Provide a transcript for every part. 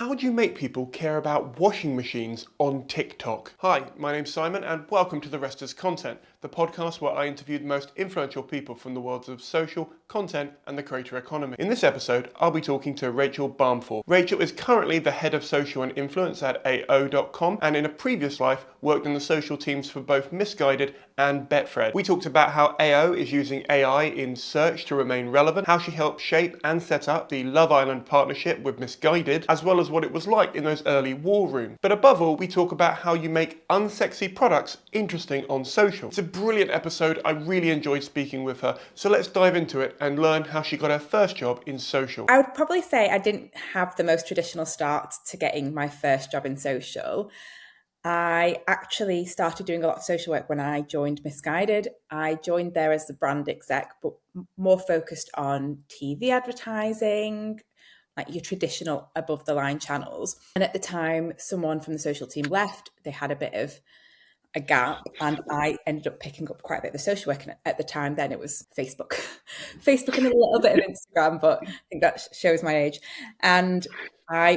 How do you make people care about washing machines on TikTok? Hi, my name's Simon and welcome to The Rest Is Content, the podcast where I interview the most influential people from the worlds of social, content and the creator economy. In this episode, I'll be talking to Rachael Balmforth. Rachael is currently the head of social and influence at AO.com and in a previous life worked in the social teams for both Missguided and Betfred. We talked about how AO is using AI in search to remain relevant, how she helped shape and set up the Love Island partnership with Missguided, as well as what it was like in those early war rooms. But above all, we talk about how you make unsexy products interesting on social. It's a brilliant episode. I really enjoyed speaking with her. So let's dive into it and learn how she got her first job in social. I would probably say I didn't have the most traditional start to getting my first job in social. I actually started doing a lot of social work when I joined Missguided. I joined there as the brand exec, but more focused on TV advertising, like your traditional above the line channels. And at the time, someone from the social team left. They had a bit of a gap and I ended up picking up quite a bit of the social work. And at the time then it was Facebook and a little bit of Instagram, but I think that shows my age. And I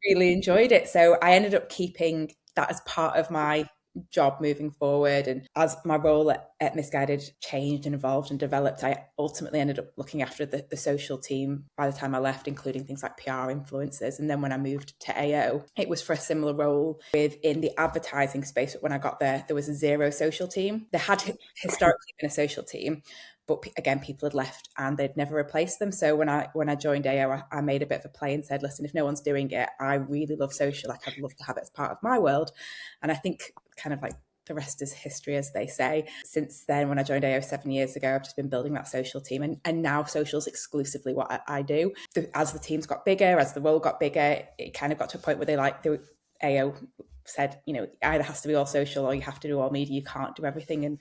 really enjoyed it. So I ended up keeping that as part of my job moving forward. And as my role at Missguided changed and evolved and developed, I ultimately ended up looking after the social team by the time I left, including things like PR influencers. And then when I moved to AO, it was for a similar role within the advertising space. But when I got there was a zero social team. There had historically been a social team, but again, people had left and they'd never replaced them. So when I joined AO, I made a bit of a play and said, listen, if no one's doing it, I really love social. Like I'd love to have it as part of my world. And I think kind of like the rest is history, as they say. Since then, when I joined AO 7 years ago, I've just been building that social team. And now social's exclusively what I do. As the teams got bigger, as the role got bigger, it kind of got to a point where AO said, it either has to be all social or you have to do all media. You can't do everything. And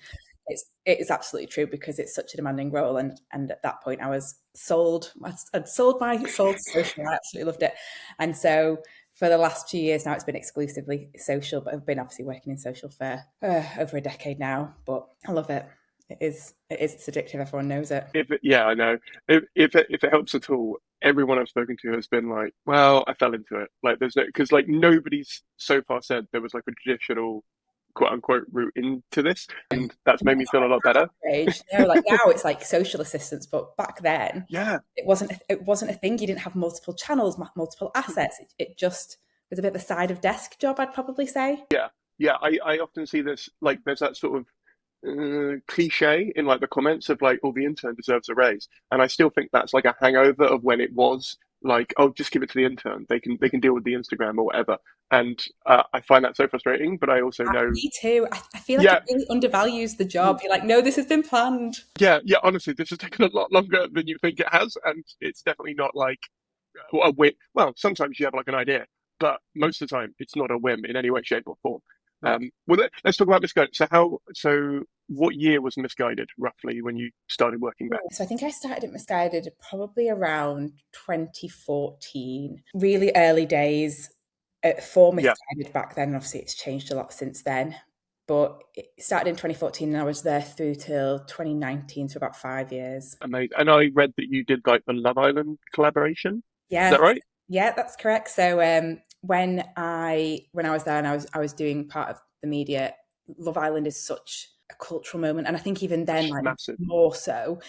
it's absolutely true because it's such a demanding role. And at that point I was sold. I'd sold my soul to social. I absolutely loved it. And so for the last 2 years now, it's been exclusively social, but I've been obviously working in social for over a decade now, but I love it. It's addictive. Everyone knows it. I know. If it helps at all, everyone I've spoken to has been like, well, I fell into it. Like there's no, because like nobody's so far said there was like a traditional quote unquote route into this, and that's made me feel a lot better. Like now it's like social assistants, but back then, yeah, it wasn't a thing. You didn't have multiple channels, multiple assets. It just was a bit of a side of desk job, I'd probably say. Yeah. I often see this like there's that sort of cliche in like the comments of like, oh, the intern deserves a raise, and I still think that's like a hangover of when it was like, oh, just give it to the intern. They can deal with the Instagram or whatever. And I find that so frustrating. But I also know me too. I feel like it really undervalues the job. You're like, no, this has been planned. Yeah. Honestly, this has taken a lot longer than you think it has, and it's definitely not like a whim. Well, sometimes you have like an idea, but most of the time it's not a whim in any way, shape, or form. Well, let's talk about Missguided. So what year was Missguided roughly when you started working there? So I think I started at Missguided probably around 2014, really early days for Missguided back then. Obviously, it's changed a lot since then. But it started in 2014 and I was there through till 2019, so about 5 years. Amazing. And I read that you did like the Love Island collaboration. Yeah. Is that right? Yeah, that's correct. So when I was there and I was doing part of the media, Love Island is such a cultural moment. And I think even then, like massive, more so.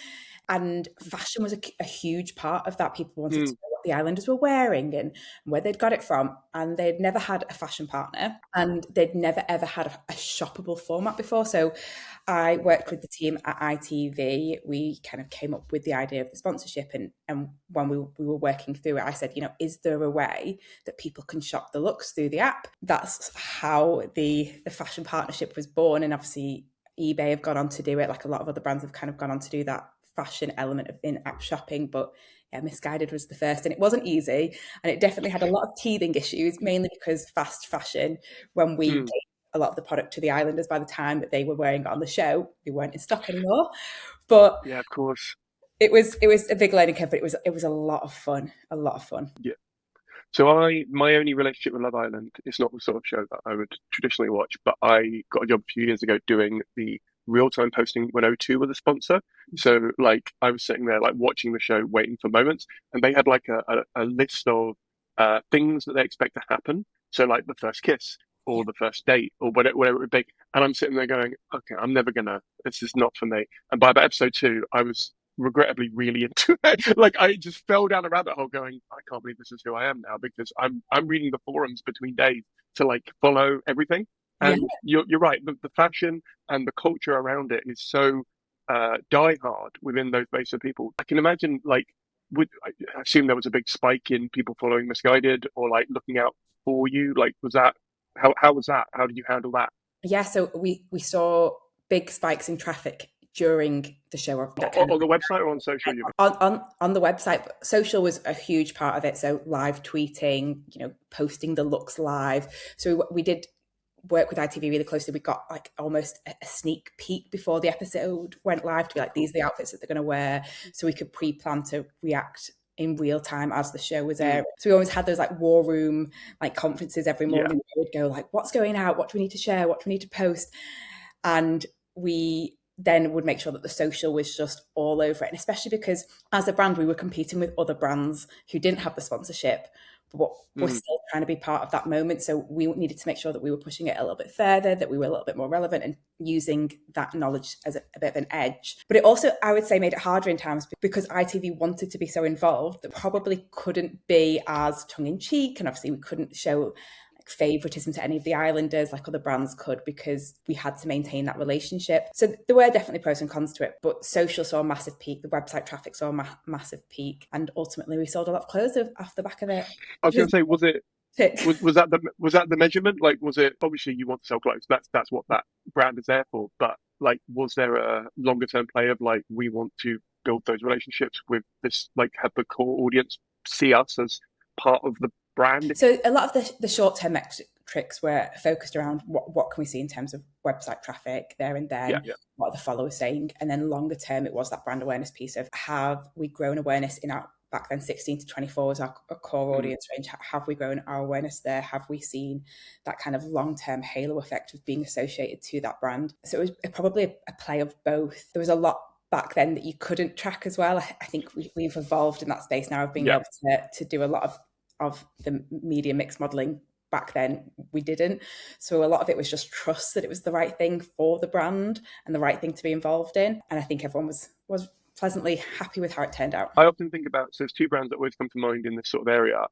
And fashion was a huge part of that. People wanted to know what the islanders were wearing and where they'd got it from. And they'd never had a fashion partner and they'd never, ever had a shoppable format before. So I worked with the team at ITV. We kind of came up with the idea of the sponsorship. And when we were working through it, I said, is there a way that people can shop the looks through the app? That's how the fashion partnership was born. And obviously eBay have gone on to do it. Like a lot of other brands have kind of gone on to do that fashion element of in-app shopping, but yeah, Missguided was the first, and it wasn't easy, and it definitely had a lot of teething issues, mainly because fast fashion, when we gave a lot of the product to the islanders, by the time that they were wearing it on the show, they weren't in stock anymore. But yeah, of course, it was a big learning curve, but it was a lot of fun. Yeah. So my only relationship with Love Island is not the sort of show that I would traditionally watch, but I got a job a few years ago doing the real-time posting when O2 was a sponsor. So like I was sitting there like watching the show, waiting for moments, and they had like a list of things that they expect to happen. So like the first kiss or the first date or whatever it would be. And I'm sitting there going, okay, I'm never gonna. This is not for me. And by about episode 2, I was regrettably really into it. Like I just fell down a rabbit hole, going, I can't believe this is who I am now because I'm reading the forums between days to like follow everything. Yeah. And you're right. The fashion and the culture around it is so die hard within those base of people. I can imagine like I assume there was a big spike in people following Missguided or like looking out for you. Like was that how was that? How did you handle that? Yeah, so we saw big spikes in traffic during the show. On the website or on social? On the website. Social was a huge part of it. So live tweeting, posting the looks live. So we did work with ITV really closely. We got like almost a sneak peek before the episode went live to be like, these are the outfits that they're going to wear. So we could pre-plan to react in real time as the show was airing. So we always had those like war room like conferences every morning. We would go like, what's going out? What do we need to share? What do we need to post? And we then would make sure that the social was just all over it. And especially because as a brand, we were competing with other brands who didn't have the sponsorship, but we're still trying to be part of that moment. So we needed to make sure that we were pushing it a little bit further, that we were a little bit more relevant and using that knowledge as a bit of an edge. But it also, I would say, made it harder in times because ITV wanted to be so involved that probably couldn't be as tongue-in-cheek. And obviously we couldn't show favoritism to any of the islanders like other brands could because we had to maintain that relationship. So there were definitely pros and cons to it, but social saw a massive peak, the website traffic saw a massive peak, and ultimately we sold a lot of clothes off the back of it. I was going to say, was that the measurement? Like, was it obviously you want to sell clothes? That's what that brand is there for. But like, was there a longer term play of like we want to build those relationships with this, like have the core audience see us as part of the brand? So a lot of the short-term metrics were focused around what can we see in terms of website traffic there and then, what are the followers saying, and then longer term it was that brand awareness piece of have we grown awareness in our back then 16 to 24 was our core audience range. Have we grown our awareness there? Have we seen that kind of long-term halo effect of being associated to that brand? So it was probably a play of both. There was a lot back then that you couldn't track as well. I think we've evolved in that space now of being able to do a lot of the media mix modeling. Back then we didn't. So a lot of it was just trust that it was the right thing for the brand and the right thing to be involved in. And I think everyone was pleasantly happy with how it turned out. I often think about, so there's 2 brands that always come to mind in this sort of area.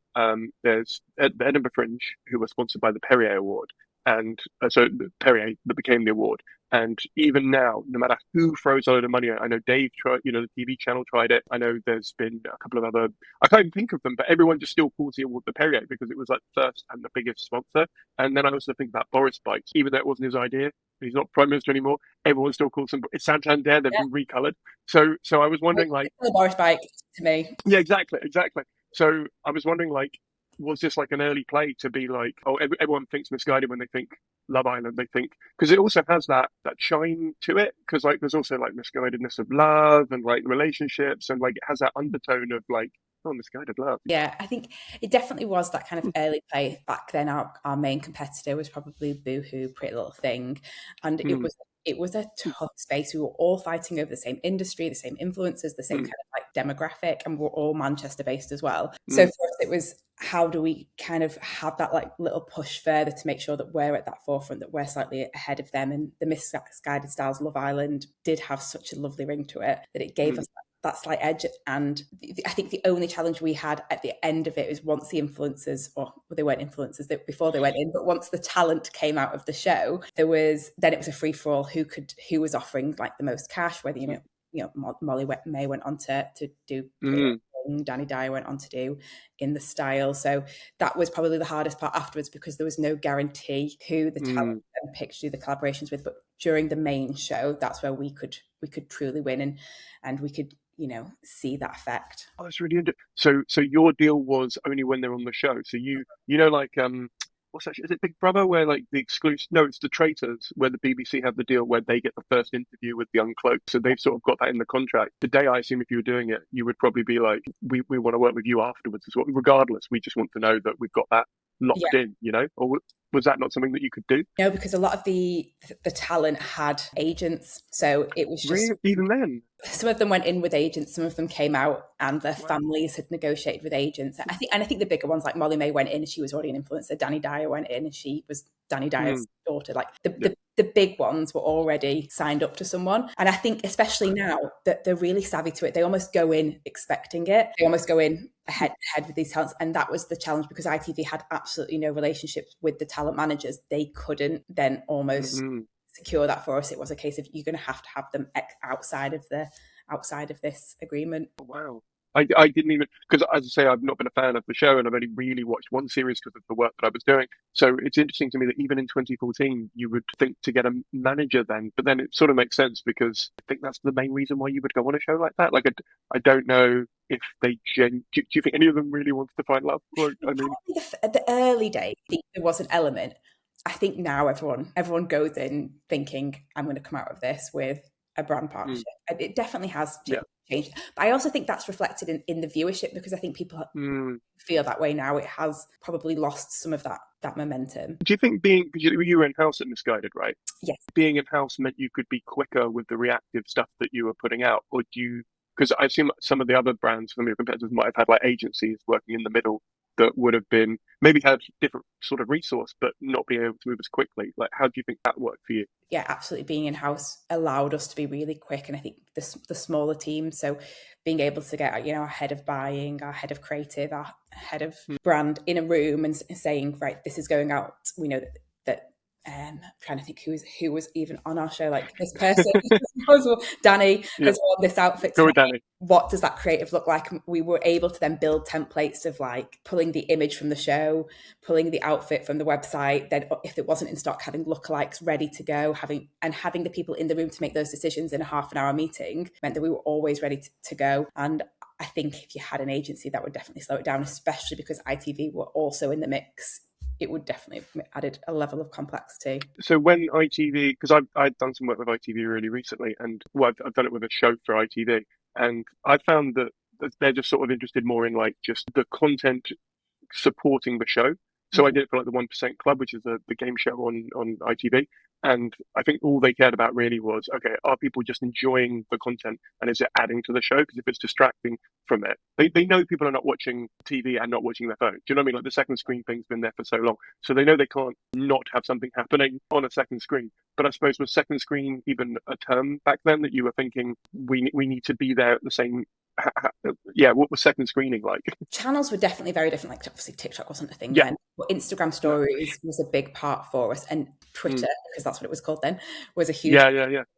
There's the Edinburgh Fringe, who were sponsored by the Perrier Award, and so the Perrier that became the award. And even now, no matter who throws a load of money at it, I know Dave tried, the TV channel tried it. I know there's been a couple of other, I can't even think of them, but everyone just still calls the award the Perrier because it was like the first and the biggest sponsor. And then I also think about Boris Bikes, even though it wasn't his idea, he's not Prime Minister anymore, everyone still calls him, it's Santander, they've been recolored. So I was wondering like. The Boris Bike to me. Yeah, exactly. So I was wondering like, was this like an early play to be like, oh, everyone thinks Missguided when they think Love Island, they think, because it also has that shine to it, because like there's also like misguidedness of love and like relationships, and like it has that undertone of like, oh, misguided love. Yeah, I think it definitely was that kind of early play. Back then our main competitor was probably Boohoo, Pretty Little Thing, and it was a tough space. We were all fighting over the same industry, the same influences, the same kind of like demographic, and we're all Manchester based as well. So for us, it was how do we kind of have that like little push further to make sure that we're at that forefront, that we're slightly ahead of them. And the Missguided Styles Love Island did have such a lovely ring to it that it gave us that slight edge. And I think the only challenge we had at the end of it is once the influencers, or well, they weren't influencers before they went in, but once the talent came out of the show, then it was a free for all who was offering like the most cash, whether Molly May went on to do Danny Dyer went on to do In the Style. So that was probably the hardest part afterwards, because there was no guarantee who the talent picked to do the collaborations with. But during the main show, that's where we could truly win, and we could see that effect. Oh, that's really interesting. So your deal was only when they're on the show. So like what's that? Is it Big Brother where like the exclusive? No, it's The Traitors, where the BBC have the deal where they get the first interview with the Uncloaked. So they've sort of got that in the contract. Today, I assume if you were doing it, you would probably be like, we want to work with you afterwards as well. Regardless, we just want to know that we've got that locked in, or was that not something that you could do? No, because a lot of the talent had agents, so it was just Really? Even then? some of them went in with agents, some of them came out and their Wow. families had negotiated with agents. I think the bigger ones, like Molly May went in and she was already an influencer. Danny Dyer went in and she was Danny Dyer's daughter. Like the big ones were already signed up to someone. And I think especially now that they're really savvy to it, they almost go in expecting it. They almost go in ahead with these talents. And that was the challenge because ITV had absolutely no relationships with the talent managers. They couldn't then almost secure that for us. It was a case of you're going to have them outside of this agreement. Wow. I didn't even, because as I say, I've not been a fan of the show and I've only really watched one series because of the work that I was doing. So it's interesting to me that even in 2014, you would think to get a manager then, but then it sort of makes sense because I think that's the main reason why you would go on a show like that. Like, I don't know if they, do you think any of them really wanted to find love? Or, I mean, at the early days, I think there was an element. I think now everyone goes in thinking, I'm going to come out of this with a brand partnership. It definitely has changed. But I also think that's reflected in the viewership because I think people feel that way now. It has probably lost some of that momentum. Do you think because you were in-house at Missguided, right? Yes. Being in-house meant you could be quicker with the reactive stuff that you were putting out? Or because I assume some of the other brands from your competitors might have had like agencies working in the middle that would have been maybe had different sort of resource, but not being able to move as quickly. Like, how do you think that worked for you? Yeah, absolutely. Being in-house allowed us to be really quick. And I think the smaller team, so being able to get, our head of buying, our head of creative, our head of brand in a room and saying, right, this is going out. We know that I'm trying to think who was even on our show, like this person, Danny has worn this outfit. Go with Danny. What does that creative look like? We were able to then build templates of like pulling the image from the show, pulling the outfit from the website. Then if it wasn't in stock, having lookalikes ready to go, having the people in the room to make those decisions in a half an hour meeting meant that we were always ready to go. And I think if you had an agency, that would definitely slow it down, especially because ITV were also in the mix. It would definitely have added a level of complexity. So when ITV, because I've done some work with ITV really recently, and I've done it with a show for ITV, and I found that they're just sort of interested more in like just the content supporting the show. So I did it for like the 1% Club, which is the game show on ITV. And I think all they cared about really was, okay, are people just enjoying the content and is it adding to the show? Because if it's distracting from it, they know people are not watching TV and not watching their phone. Do you know what I mean? Like the second screen thing's been there for so long. So they know they can't not have something happening on a second screen. But I suppose was second screen even a term back then that you were thinking we need to be there at the same what was second screening like? Channels were definitely very different. Like obviously TikTok wasn't a thing then, but Instagram stories was a big part for us, and Twitter, because that's what it was called then, was a huge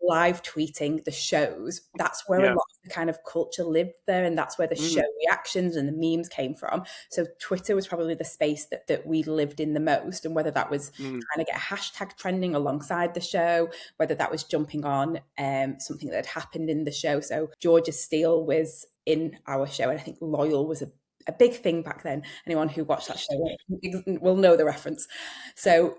live tweeting the shows. That's where a lot of the kind of culture lived there, and that's where the show reactions and the memes came from. So Twitter was probably the space that we lived in the most, and whether that was trying to get a hashtag trending alongside the show, whether that was jumping on something that had happened in the show. So Georgia Steele was in our show, and I think Loyal was a big thing back then. Anyone who watched that show will know the reference. So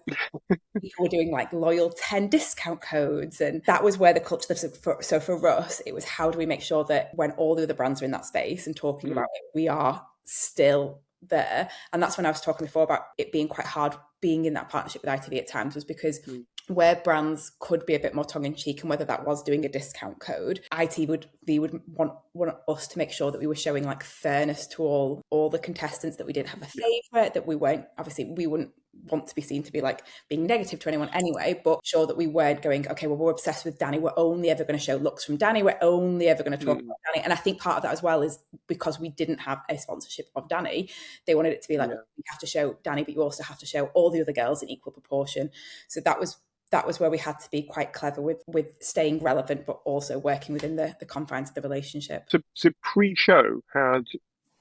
people were doing like Loyal 10 discount codes, and that was where the culture lived. So for us, it was how do we make sure that when all the other brands are in that space and talking about it, we are still there. And that's when I was talking before about it being quite hard being in that partnership with ITV at times, was because where brands could be a bit more tongue-in-cheek, and whether that was doing a discount code, ITV would want us to make sure that we were showing like fairness to all the contestants, that we didn't have a favourite, that we wouldn't want to be seen to be like being negative to anyone anyway, but sure that we weren't going, okay, well, we're obsessed with Danny, we're only ever going to show looks from Danny, we're only ever going to talk about Danny. And I think part of that as well is because we didn't have a sponsorship of Danny, they wanted it to be like, we have to show Danny, but you also have to show all the other girls in equal proportion. So that was where we had to be quite clever with staying relevant, but also working within the confines of the relationship. So pre-show had,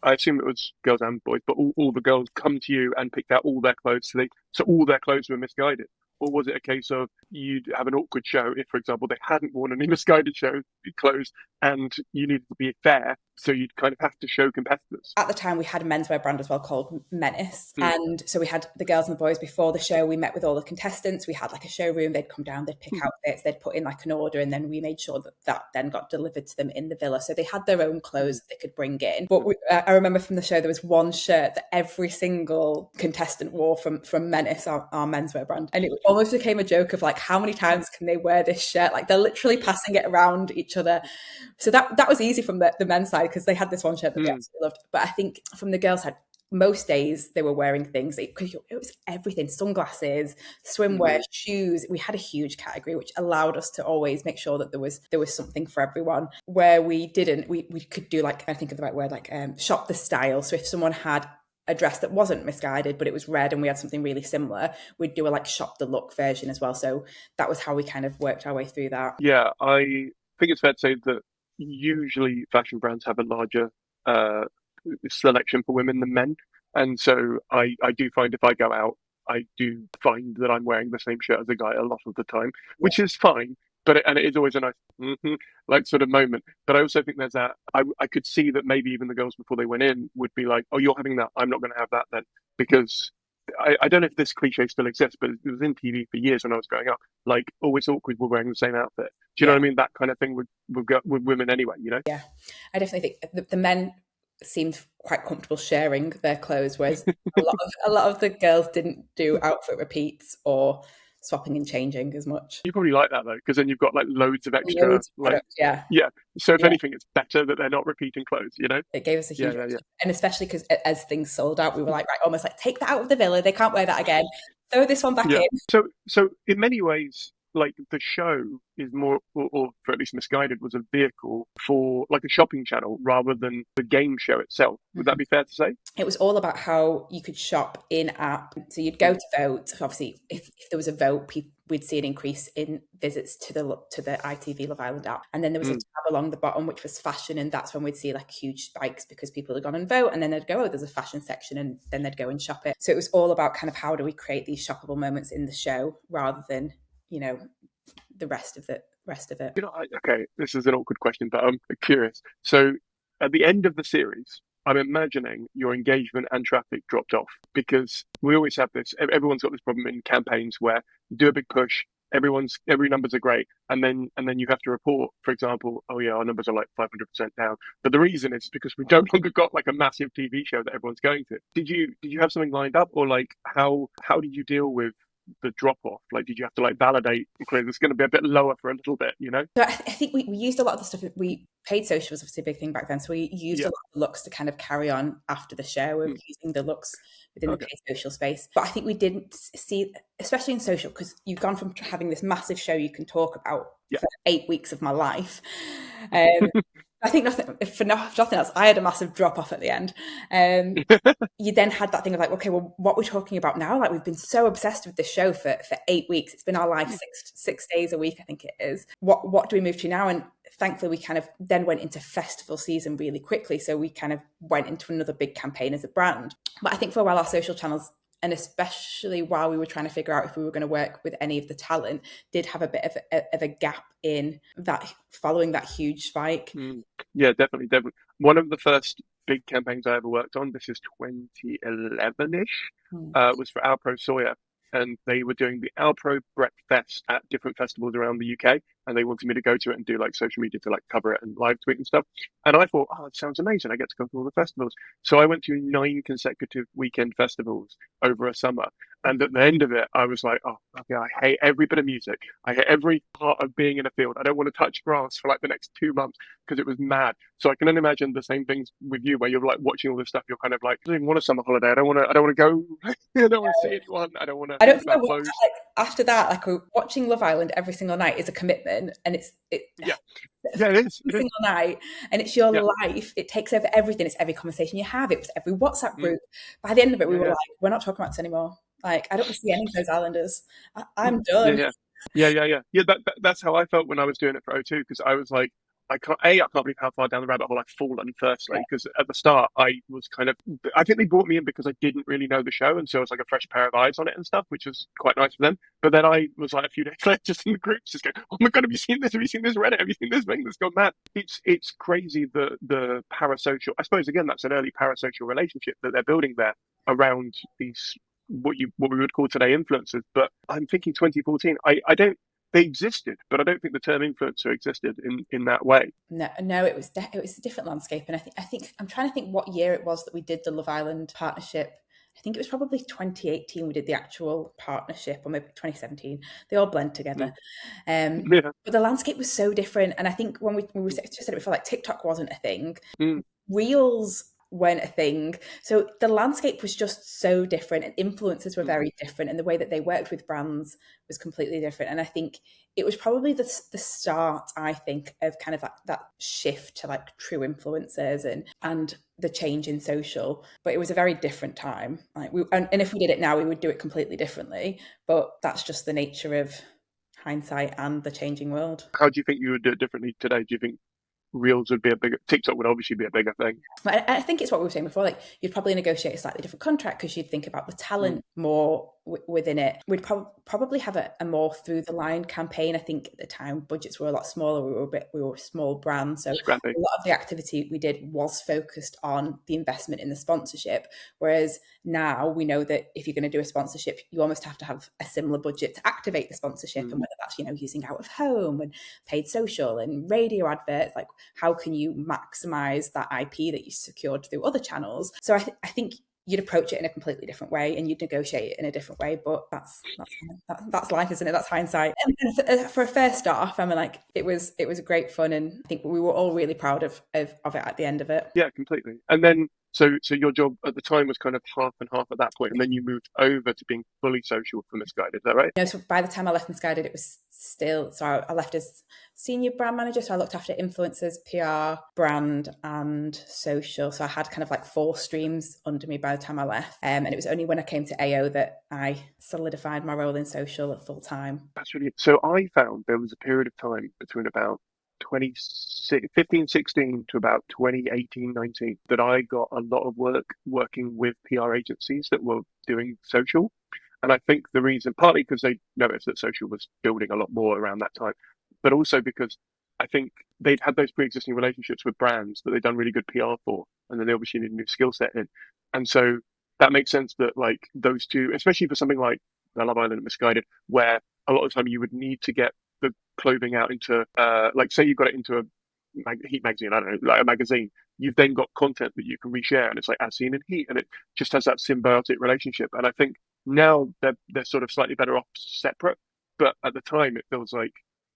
I assume it was girls and boys, but all the girls come to you and picked out all their clothes. So all their clothes were Missguided? Or was it a case of you'd have an awkward show if, for example, they hadn't worn any Missguided show clothes, and you needed to be fair, so you'd kind of have to show competitors. At the time, we had a menswear brand as well called Menace. Mm. And so we had the girls and the boys before the show. We met with all the contestants. We had like a showroom. They'd come down, they'd pick outfits, they'd put in like an order, and then we made sure that that then got delivered to them in the villa. So they had their own clothes that they could bring in. But I remember from the show, there was one shirt that every single contestant wore from Menace, our menswear brand. And it almost became a joke of like, how many times can they wear this shirt? Like they're literally passing it around each other. So that was easy from the men's side because they had this one shirt that they absolutely loved. But I think from the girls' side, most days they were wearing things because it was everything: sunglasses, swimwear, shoes. We had a huge category, which allowed us to always make sure that there was something for everyone. Where we didn't, we could do, like, I think of the right word, like shop the style. So if someone had a dress that wasn't Missguided, but it was red and we had something really similar, we'd do a like shop the look version as well. So that was how we kind of worked our way through that. Yeah, I think it's fair to say that usually fashion brands have a larger selection for women than men. And so I do find if I go out, I do find that I'm wearing the same shirt as a guy a lot of the time, which is fine. But it is always a nice like sort of moment. But I also think there's that I could see that maybe even the girls before they went in would be like, oh, you're having that, I'm not going to have that then, because I don't know if this cliche still exists, but it was in TV for years when I was growing up. Like, oh, it's awkward, we're wearing the same outfit. Do you know what I mean? That kind of thing would go with women anyway, you know? Yeah, I definitely think the men seemed quite comfortable sharing their clothes, whereas a lot of the girls didn't do outfit repeats or swapping and changing as much. You probably like that though, because then you've got like loads of extra, like, yeah. So if anything, it's better that they're not repeating clothes, you know? It gave us a huge, and especially because as things sold out, we were like, right, almost like, take that out of the villa. They can't wear that again. Throw this one back in. So in many ways, like the show is more, or for at least Missguided, was a vehicle for like a shopping channel rather than the game show itself. Would that be fair to say? It was all about how you could shop in app. So you'd go to vote. Obviously, if there was a vote, we'd see an increase in visits to the ITV Love Island app. And then there was a tab along the bottom, which was fashion. And that's when we'd see like huge spikes because people had gone and vote. And then they'd go, oh, there's a fashion section. And then they'd go and shop it. So it was all about kind of how do we create these shoppable moments in the show rather than, you know, the rest of it. You know, okay, this is an awkward question, but I'm curious. So at the end of the series, I'm imagining your engagement and traffic dropped off because we always have this. Everyone's got this problem in campaigns where you do a big push, every numbers are great, and then you have to report, for example, oh yeah, our numbers are like 500% down. But the reason is because we no longer got like a massive TV show that everyone's going to. Did you have something lined up, or like how did you deal with the drop off? Like, did you have to like validate, okay, it's going to be a bit lower for a little bit, you know? So I think we used a lot of the stuff. Paid social was obviously a big thing back then, so we used a lot of the looks to kind of carry on after the show. We were using the looks within the paid social space, but I think we didn't see, especially in social, because you've gone from having this massive show you can talk about for 8 weeks of my life. I think for nothing else, I had a massive drop off at the end. You then had that thing of like, okay, well, what we're talking about now? Like, we've been so obsessed with this show for 8 weeks. It's been our life 6 days a week, I think it is. What do we move to now? And thankfully, we kind of then went into festival season really quickly. So we kind of went into another big campaign as a brand. But I think for a while, our social channels, and especially while we were trying to figure out if we were going to work with any of the talent, did have a bit of a gap in that following that huge spike. Yeah, definitely. One of the first big campaigns I ever worked on, this is 2011-ish, was for Alpro Soya. And they were doing the Alpro Brett Fest at different festivals around the UK. And they wanted me to go to it and do like social media to like cover it and live tweet and stuff. And I thought, oh, it sounds amazing. I get to go to all the festivals. So I went to 9 consecutive weekend festivals over a summer. And at the end of it, I was like, oh, okay, I hate every bit of music. I hate every part of being in a field. I don't want to touch grass for like the next 2 months because it was mad. So I can only imagine the same things with you where you're like watching all this stuff. You're kind of like, I don't even want a summer holiday. I don't want to go. I don't want to see anyone. I don't want to. I don't think I watched, like, after that, like watching Love Island every single night is a commitment, and it is every single night, and it's your life. It takes over everything. It's every conversation you have. It was every WhatsApp group. By the end of it, we were like, we're not talking about this anymore. Like, I don't want to see any of those Islanders. I'm done. Yeah. That's how I felt when I was doing it for O2, because I was like, I can't believe how far down the rabbit hole I've fallen, firstly, because at the start I think they brought me in because I didn't really know the show. And so it was like a fresh pair of eyes on it and stuff, which was quite nice for them. But then I was like a few days later just in the groups, just going, oh my God, have you seen this? Have you seen this Reddit? Have you seen this thing that's gone mad? It's crazy the parasocial, I suppose, again, that's an early parasocial relationship that they're building there around these, what we would call today influencers. But I'm thinking 2014, I don't, they existed, but I don't think the term influencer existed in that way. No, it was it was a different landscape, and I think I'm trying to think what year it was that we did the Love Island partnership. I think it was probably 2018 we did the actual partnership, or maybe 2017. They all blend together. Yeah. But the landscape was so different, and I think when we just said it before, like TikTok wasn't a thing, Mm. Reels weren't a thing. So the landscape was just so different, and influencers were very different, and the way that they worked with brands was completely different. And I think it was probably the start, I think, of kind of that shift to like true influencers and the change in social. But it was a very different time. Like and if we did it now, we would do it completely differently. But that's just the nature of hindsight and the changing world. How do you think you would do it differently today? Do you think Reels would be a bigger, TikTok would obviously be a bigger thing? I think it's what we were saying before. Like you'd probably negotiate a slightly different contract because you'd think about the talent more within it. We'd probably have a more through the line campaign. I think at the time budgets were a lot smaller. We were a small brand, so Scrappy. a lot of the activity we did was focused on the investment in the sponsorship. Whereas now we know that if you're going to do a sponsorship, you almost have to have a similar budget to activate the sponsorship, and whether that's using out of home and paid social and radio adverts. Like how can you maximize that IP that you secured through other channels? So I think you'd approach it in a completely different way and you'd negotiate it in a different way. But that's life, isn't it? That's hindsight. And for a first off, I mean, like it was great fun, and I think we were all really proud of it at the end of it. Yeah, completely. And then, so your job at the time was kind of half and half at that point, and then you moved over to being fully social for Missguided. Is that right? So by the time I left Missguided, it was still, so I left as senior brand manager. So I looked after influencers, PR, brand, and social. So I had kind of like 4 streams under me by the time I left. And it was only when I came to AO that I solidified my role in social at full time. That's really, so I found there was a period of time between about 2015, 16 to about 2018, 19 that I got a lot of work working with PR agencies that were doing social. And I think the reason, partly because they noticed that social was building a lot more around that time, but also because I think they'd had those pre-existing relationships with brands that they'd done really good PR for, and then they obviously needed a new skill set in. And so that makes sense that like those two, especially for something like Love Island and Missguided, where a lot of the time you would need to get the clothing out into, like say you got it into a Heat magazine, I don't know, like a magazine, you've then got content that you can reshare, and it's like as seen in Heat, and it just has that symbiotic relationship. And I think now they're sort of slightly better off separate, but at the time it feels like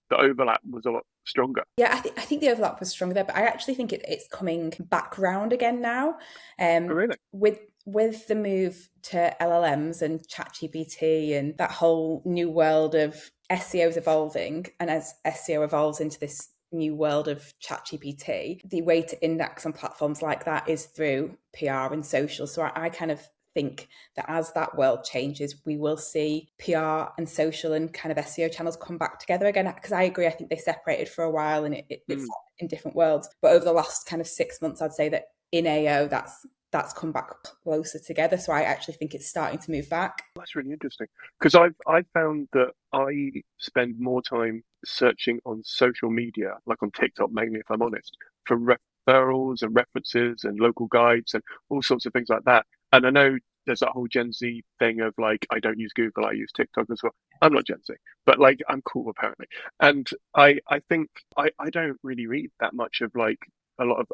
the overlap was a lot stronger. Yeah, I think the overlap was stronger there, but I actually think it's coming back round again now. Oh, really? With the move to LLMs and ChatGPT and that whole new world of SEO's evolving, and as SEO evolves into this new world of ChatGPT, the way to index on platforms like that is through PR and social. So I kind of think that as that world changes, we will see PR and social and kind of SEO channels come back together again. Because I agree, I think they separated for a while and it's in different worlds. But over the last kind of 6 months, I'd say that in AO, that's come back closer together. So I actually think it's starting to move back. That's really interesting, because I've found that I spend more time searching on social media, like on TikTok mainly, if I'm honest, for referrals and references and local guides and all sorts of things like that. And I know there's that whole Gen Z thing of like, I don't use Google, I use TikTok as well. I'm not Gen Z, but like I'm cool apparently. And I think I don't really read that much of like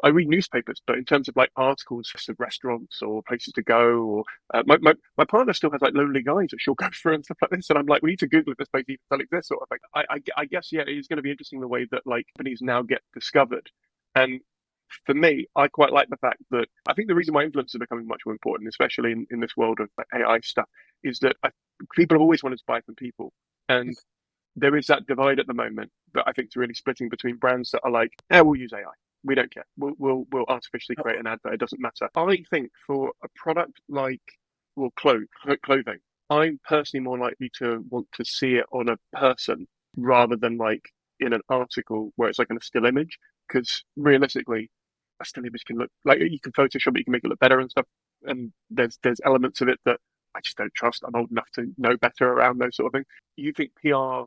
I read newspapers, but in terms of like articles of restaurants or places to go, or my partner still has like lonely guides that she'll go through and stuff like this, and I'm like, we need to Google if this place even still exists, sort of thing. I guess yeah, it is going to be interesting the way that like companies now get discovered, and for me, I quite like the fact that I think the reason why influencers are becoming much more important, especially in this world of AI stuff, is that people have always wanted to buy from people, and there is that divide at the moment that I think is really splitting between brands that are like, we'll use AI. We don't care. We'll artificially create an advert. It doesn't matter. I think for a product like clothing, I'm personally more likely to want to see it on a person rather than like in an article where it's like in a still image. because realistically, a still image can look like you can Photoshop it, you can make it look better and stuff. And there's elements of it that I just don't trust. I'm old enough to know better around those sort of things. You think PR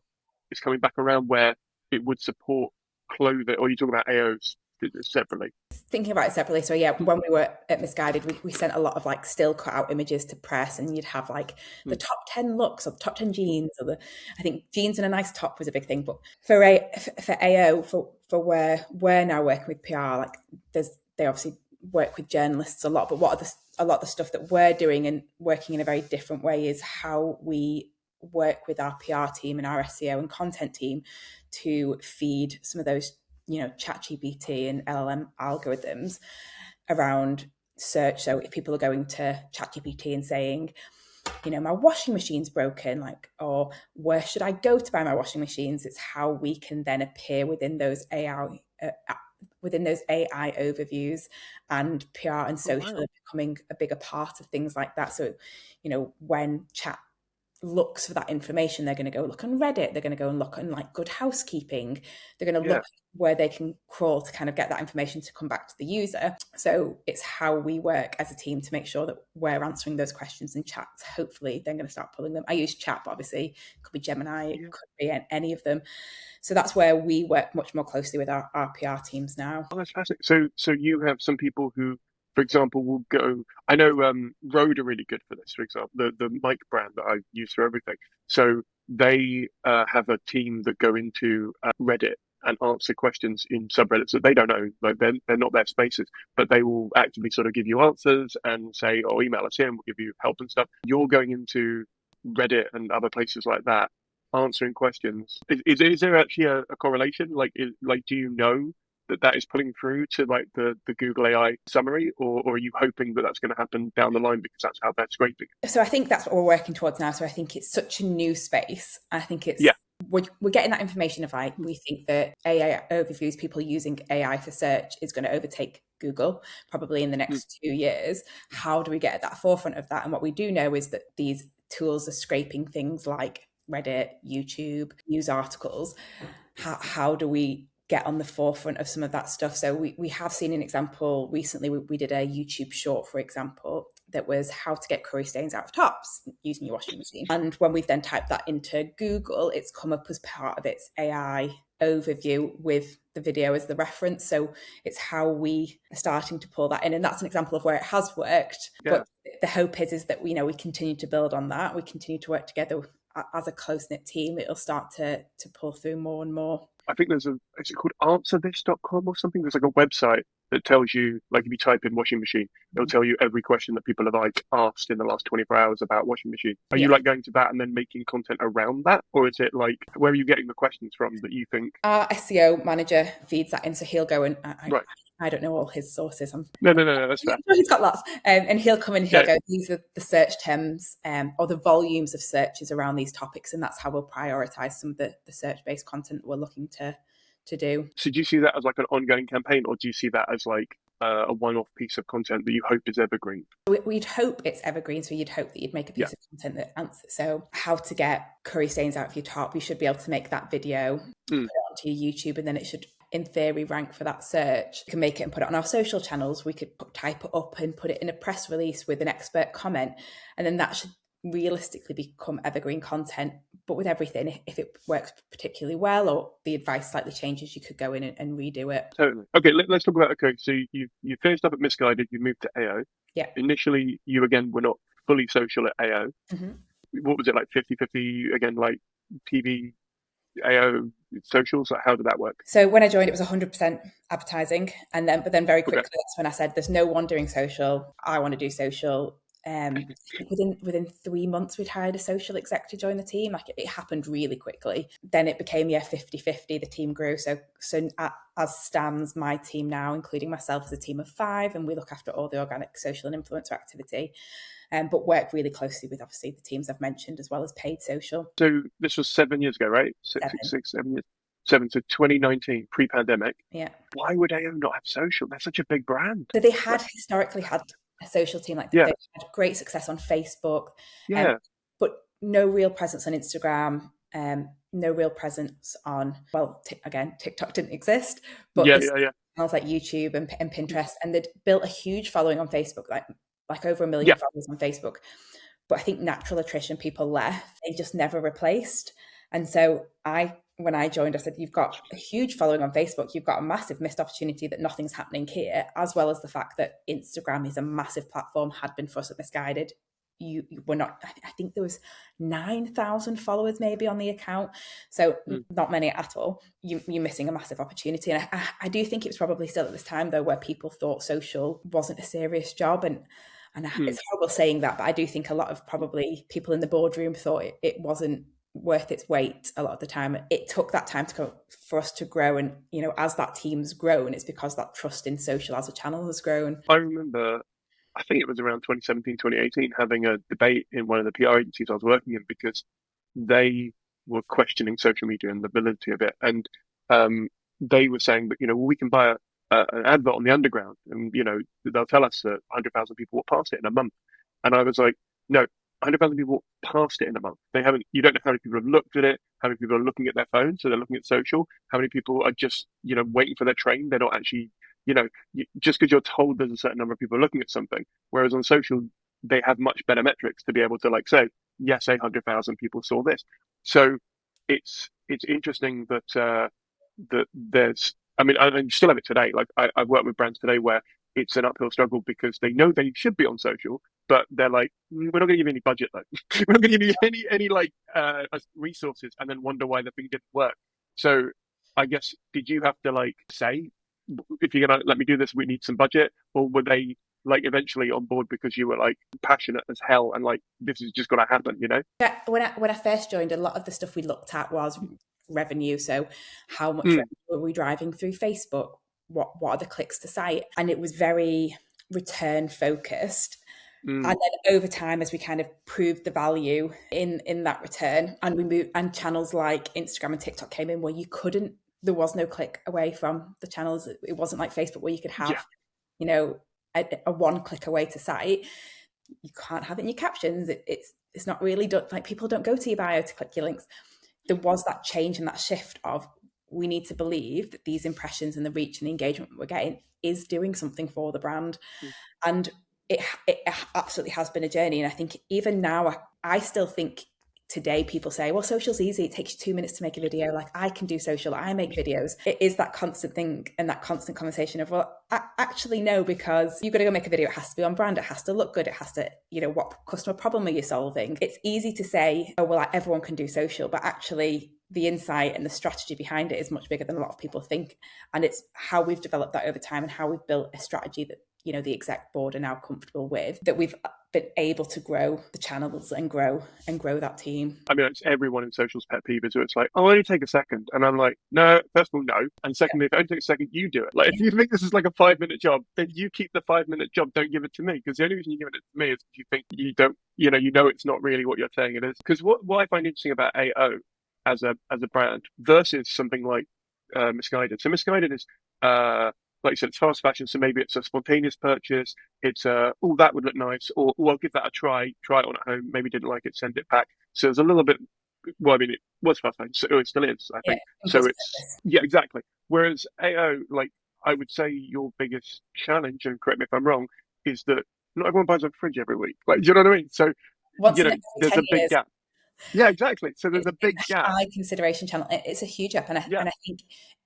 is coming back around where it would support clothing, or you talk about AOs separately? Thinking about it separately. So yeah, when we were at Missguided, we sent a lot of like still cut out images to press, and you'd have like the top 10 looks or the top 10 jeans, or I think jeans and a nice top was a big thing. But for AO, for where we're now working with PR, like they obviously work with journalists a lot, but a lot of the stuff that we're doing and working in a very different way is how we work with our PR team and our SEO and content team to feed some of those, ChatGPT and LLM algorithms around search. So if people are going to ChatGPT and saying, my washing machine's broken, or where should I go to buy my washing machines? It's how we can then appear within those AI overviews, and PR and social are becoming a bigger part of things like that. So, when chat looks for that information, they're going to go look on Reddit, they're going to go and look on like Good Housekeeping, they're going to look where they can crawl to kind of get that information to come back to the user. So it's how we work as a team to make sure that we're answering those questions in chats. Hopefully they're going to start pulling them. I use chat, but obviously it could be Gemini, it could be any of them. So that's where we work much more closely with our PR teams now. Oh, that's fascinating. So you have some people who, for example, will go. I know Rode are really good for this. For example, the mic brand that I use for everything. So they have a team that go into Reddit and answer questions in subreddits that they don't know. Like they're not their spaces, but they will actively sort of give you answers and say, "Oh, email us in. We'll give you help and stuff." You're going into Reddit and other places like that, answering questions. Is there actually a correlation? Like, do you know that is pulling through to like the Google AI summary, or are you hoping that that's going to happen down the line because that's how they're scraping? So I think that's what we're working towards now. So I think it's such a new space. I think it's we're getting that information of like, we think that AI overviews, people using AI for search, is going to overtake Google probably in the next 2 years. How do we get at that forefront of that? And what we do know is that these tools are scraping things like Reddit, YouTube, news articles. How do we get on the forefront of some of that stuff? So we have seen an example recently. We did a YouTube short, for example, that was how to get curry stains out of tops using your washing machine. And when we've then typed that into Google, it's come up as part of its AI overview with the video as the reference. So it's how we are starting to pull that in. And that's an example of where it has worked. Yeah. But the hope is that we continue to build on that. We continue to work together as a close-knit team. It'll start to pull through more and more. I think is it called answerthis.com or something? There's like a website that tells you, like if you type in washing machine, it'll tell you every question that people have like asked in the last 24 hours about washing machine. Are you like going to that and then making content around that? Or is it like, where are you getting the questions from that you think? Our SEO manager feeds that in, so he'll go and I don't know all his sources. No, that's fair. He's got lots. And he'll come in and he'll go, these are the search terms or the volumes of searches around these topics. And that's how we'll prioritize some of the search-based content that we're looking to do. So do you see that as like an ongoing campaign, or do you see that as like a one-off piece of content that you hope is evergreen? We'd hope it's evergreen. So you'd hope that you'd make a piece of content that answers. So how to get curry stains out of your top, you should be able to make that video, put it onto your YouTube, and then it should, in theory, rank for that search. We can make it and put it on our social channels. We could type it up and put it in a press release with an expert comment. And then that should realistically become evergreen content. But with everything, if it works particularly well or the advice slightly changes, you could go in and redo it. Totally. Okay, let's talk about, so you finished up at Missguided, you moved to AO. Yeah. Initially, you again were not fully social at AO. Mm-hmm. What was it, like 50-50 again, like TV, AO, socials? Like, how did that work? So when I joined, it was 100% advertising. But then very quickly, that's when I said, there's no one doing social. I want to do social. Within 3 months, we'd hired a social exec to join the team. Like it happened really quickly. Then it became 50-50. The team grew. So as stands, my team now, including myself, is a team of 5, and we look after all the organic social and influencer activity. But work really closely with obviously the teams I've mentioned, as well as paid social. So this was 7 years ago, right? 7 years. 7 to 2019, pre-pandemic. Yeah. Why would AO not have social? They're such a big brand. So they had historically had a social team, they had great success on Facebook, but no real presence on Instagram, no real presence on, well, again, TikTok didn't exist, but Yeah, this yeah, yeah. channels like YouTube and Pinterest, and they'd built a huge following on Facebook, like over 1 million Yeah. followers on Facebook. But I think natural attrition, people left, they just never replaced. And so when I joined, I said, you've got a huge following on Facebook, you've got a massive missed opportunity that nothing's happening here, as well as the fact that Instagram is a massive platform, had been for us at Missguided. You were not, I think there was 9,000 followers maybe on the account. So not many at all. You're missing a massive opportunity. And I do think it was probably still at this time though, where people thought social wasn't a serious job. And it's horrible saying that, but I do think a lot of probably people in the boardroom thought it wasn't worth its weight a lot of the time. It took that time for us to grow. And, as that team's grown, it's because that trust in social as a channel has grown. I remember, I think it was around 2017, 2018, having a debate in one of the PR agencies I was working in because they were questioning social media and the validity of it. And they were saying that, well, we can buy an advert on the underground and, they'll tell us that 100,000 people will pass it in a month. And I was like, no, 100,000 people passed it in a month. You don't know how many people have looked at it, how many people are looking at their phone, so they're looking at social, how many people are just, waiting for their train. They're not actually, just because you're told there's a certain number of people looking at something. Whereas on social, they have much better metrics to be able to say, yes, 800,000 people saw this. So it's interesting that that there's, I mean, and you still have it today. Like I've worked with brands today where it's an uphill struggle because they know they should be on social, but they're like, we're not going to give you any budget though. We're not going to give you any resources, and then wonder why the thing didn't work. So I guess, did you have to say, if you're gonna let me do this, we need some budget, or were they eventually on board because you were passionate as hell and this is just gonna happen, Yeah, when I first joined, a lot of the stuff we looked at was revenue. So how much revenue were we driving through Facebook? What are the clicks to site? And it was very return focused. And then over time, as we kind of proved the value in that return, and we moved, and channels like Instagram and TikTok came in where there was no click away from the channels. It wasn't like Facebook where you could have, a one click away to site. You can't have it in your captions. It's not really done. People don't go to your bio to click your links. There was that change and that shift of, we need to believe that these impressions and the reach and the engagement we're getting is doing something for the brand. And it absolutely has been a journey. And I think even now, I still think today people say, well, social's easy. It takes you 2 minutes to make a video. I can do social. I make videos. It is that constant thing and that constant conversation of, well, actually no, because you've got to go make a video. It has to be on brand. It has to look good. It has to, what customer problem are you solving? It's easy to say, oh, well, everyone can do social, but actually the insight and the strategy behind it is much bigger than a lot of people think. And it's how we've developed that over time and how we've built a strategy that, the exec board are now comfortable with, that we've been able to grow the channels and grow that team. I mean, it's everyone in social's pet peeve is it's I'll only take a second. And I'm like, no, first of all, no. And secondly, if it only takes a second, you do it. If you think this is a 5-minute job, then you keep the 5-minute job. Don't give it to me. Because the only reason you're giving it to me is if you think you don't, it's not really what you're saying it is. Because what I find interesting about AO as a brand versus something like Missguided. So Missguided is like you said, it's fast fashion, so maybe it's a spontaneous purchase. It's that would look nice, or I'll give that a try it on at home. Maybe didn't like it, send it back. So there's a little bit. Well, I mean, it was fast fashion, so it still is, I think. So it's exactly. Whereas AO, I would say your biggest challenge, and correct me if I'm wrong, is that not everyone buys a fridge every week. Do you know what I mean? So there's a big gap. Yeah, exactly. So there's a big gap. High consideration channel. It's a huge gap, and I think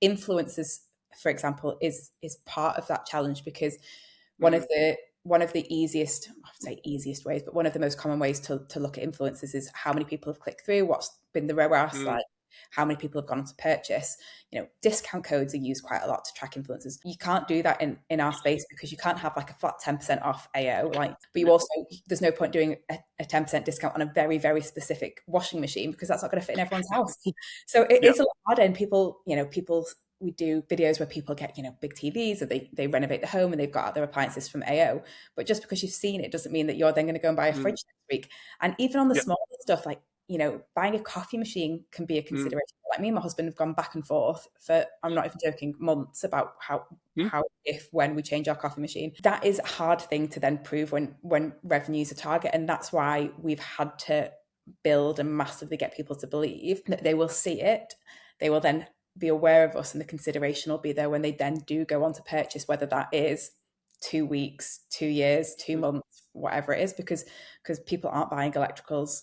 influencers, for example, is part of that challenge, because one of the easiest, I would say easiest ways, but one of the most common ways to look at influencers is how many people have clicked through, what's been the ROAS, how many people have gone on to purchase. Discount codes are used quite a lot to track influencers. You can't do that in our space because you can't have a flat 10% off AO. But you also, there's no point doing a 10% discount on a very, very specific washing machine because that's not going to fit in everyone's house. So it's a lot harder, and people, we do videos where people get, big TVs, or they renovate the home and they've got their appliances from AO. But just because you've seen it doesn't mean that you're then going to go and buy a fridge next week. And even on the smaller stuff, buying a coffee machine can be a consideration. Me and my husband have gone back and forth for, I'm not even joking, months about how, when we change our coffee machine. That is a hard thing to then prove when revenue's a target. And that's why we've had to build and massively get people to believe, that they will see it. They will then be aware of us, and the consideration will be there when they then do go on to purchase, whether that is 2 weeks, 2 years, 2 months, whatever it is, because people aren't buying electricals